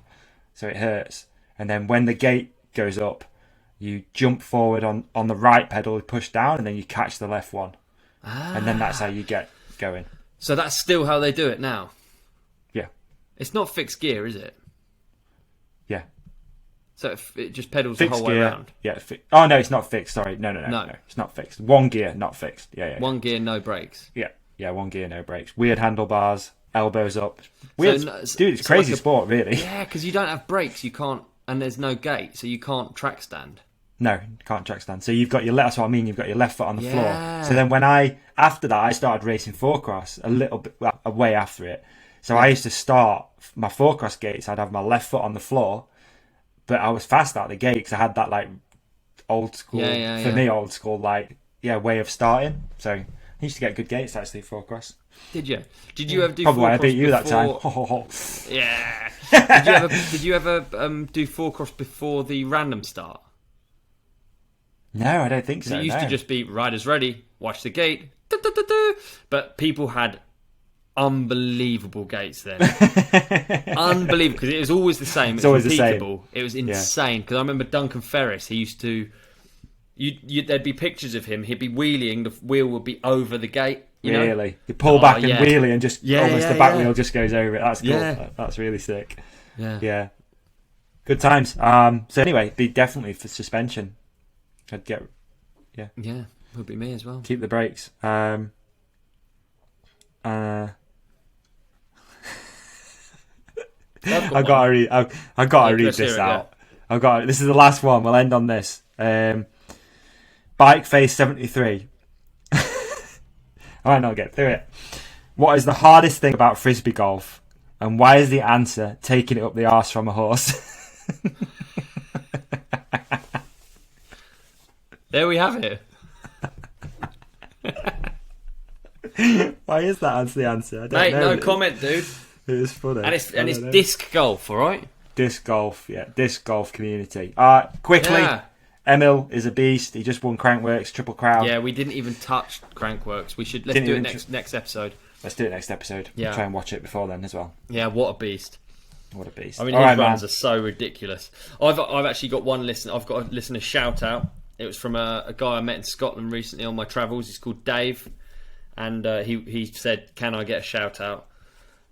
S2: so it hurts. And then when the gate goes up, you jump forward on the right pedal, push down, and then you catch the left one, and then that's how you get going.
S1: So that's still how they do it now.
S2: Yeah.
S1: It's not fixed gear, is it?
S2: Yeah.
S1: So it just pedals
S2: fixed
S1: the whole way around?
S2: Yeah. Oh, no, it's not fixed. Sorry. No. It's not fixed. One gear, not fixed. Yeah.
S1: One gear, no brakes.
S2: Yeah, one gear, no brakes. Weird handlebars, elbows up. Weird. Dude, it's crazy like sport, really.
S1: Yeah, because you don't have brakes, you can't, and there's no gate, so you can't track stand.
S2: No, you can't track stand. So you've got your left, that's what I mean, you've got your left foot on the floor. So then after that, I started racing four-cross a little bit, way after it. So I used to start my four-cross gates, I'd have my left foot on the floor, but I was fast out the gate because I had that like old school, me old school way of starting. So I used to get good gates actually four-cross.
S1: Did you? Did you ever do
S2: probably
S1: four-cross
S2: I beat you
S1: before...
S2: that time.
S1: Yeah. Did you ever do four-cross before the random start?
S2: No, I don't think so.
S1: It used to just be riders ready, watch the gate, but people had unbelievable gates then. Unbelievable, because it was always the same. It's always repeatable. The same. It was insane, because I remember Duncan Ferris, he used to... there'd be pictures of him, he'd be wheeling, the wheel would be over the gate. You pull back and wheelie and just almost the back wheel just goes over it. That's cool. Yeah. That's really sick. Yeah. Good times. So anyway, be definitely for suspension. I'd get would be me as well.
S2: Keep the brakes. I gotta read this out. This is the last one. We'll end on this. Bike Face 73. I might not get through it. What is the hardest thing about frisbee golf, and why is the answer taking it up the arse from a horse?
S1: There we have it.
S2: Why is that answer the answer? I don't
S1: Mate,
S2: know.
S1: No comment, dude.
S2: It is funny.
S1: And it's disc golf, all right?
S2: Disc golf, disc golf community. Quickly. Yeah. Emil is a beast. He just won Crankworks, Triple Crown.
S1: Yeah, we didn't even touch Crankworks. Let's do it next episode.
S2: Let's do it next episode. Yeah. Try and watch it before then as well.
S1: Yeah, what a beast.
S2: What a beast.
S1: I mean, his runs are so ridiculous. I've actually got one listen. I've got a listener shout out. It was from a guy I met in Scotland recently on my travels. He's called Dave, and he said, "Can I get a shout out?"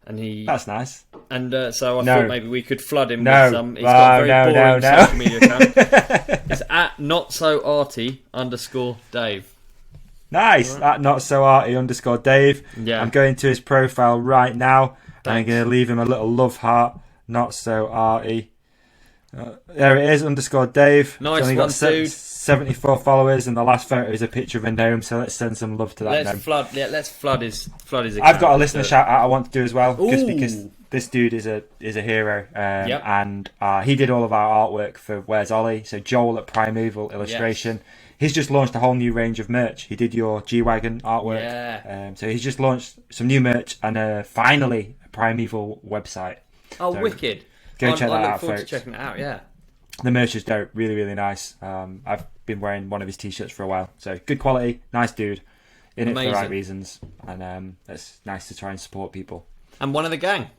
S1: And
S2: that's nice.
S1: And so I thought maybe we could flood him with some. He's
S2: got a very boring
S1: social media account. It's at @notsoarty_Dave.
S2: Nice. Right. At @notsoarty_Dave.
S1: Yeah.
S2: I'm going to his profile right now. Thanks. And I'm going to leave him a little love heart. Not so arty. There it is, _Dave.
S1: Nice
S2: only
S1: one,
S2: got
S1: dude.
S2: 74 followers, and the last photo is a picture of a gnome. So let's send some love to that gnome.
S1: Let's flood his account.
S2: I've got a listener shout out I want to do as well, just because this dude is a hero, and he did all of our artwork for Where's Ollie. So Joel at Primeval Illustration. Yes. He's just launched a whole new range of merch. He did your G-Wagon artwork.
S1: Yeah.
S2: So he's just launched some new merch and finally a Primeval website.
S1: Oh, so wicked.
S2: Go check that out,
S1: I look forward
S2: folks.
S1: to checking it out, yeah.
S2: The merch is dope. Really, really nice. I've been wearing one of his t-shirts for a while. So good quality, nice dude. In it for the right reasons. And it's nice to try and support people.
S1: And one of the gang.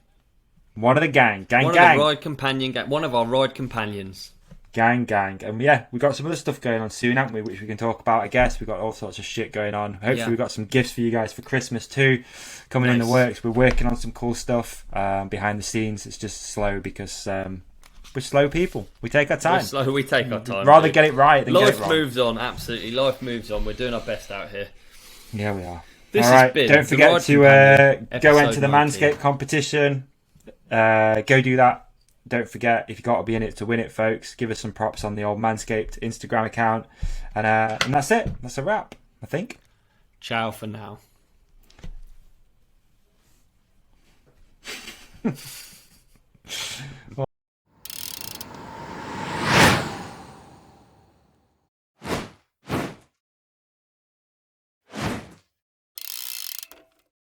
S2: One of the gang. Gang.
S1: One of the ride companion gang. One of our ride companions.
S2: Gang. And yeah, we've got some other stuff going on soon, haven't we? Which we can talk about, I guess. We've got all sorts of shit going on. Hopefully we've got some gifts for you guys for Christmas too. Coming in the works. We're working on some cool stuff behind the scenes. It's just slow because we're slow people. We take our time.
S1: We're slow. We take our time.
S2: Rather get it right than get it wrong.
S1: Life moves on, absolutely. Life moves on. We're doing our best out here.
S2: Yeah, we are.
S1: This
S2: all right.
S1: has been
S2: Don't forget to go enter the Manscaped competition. Go do that. Don't forget, if you've got to be in it to win it, folks, give us some props on the old Manscaped Instagram account. And that's it. That's a wrap, I think.
S1: Ciao for now.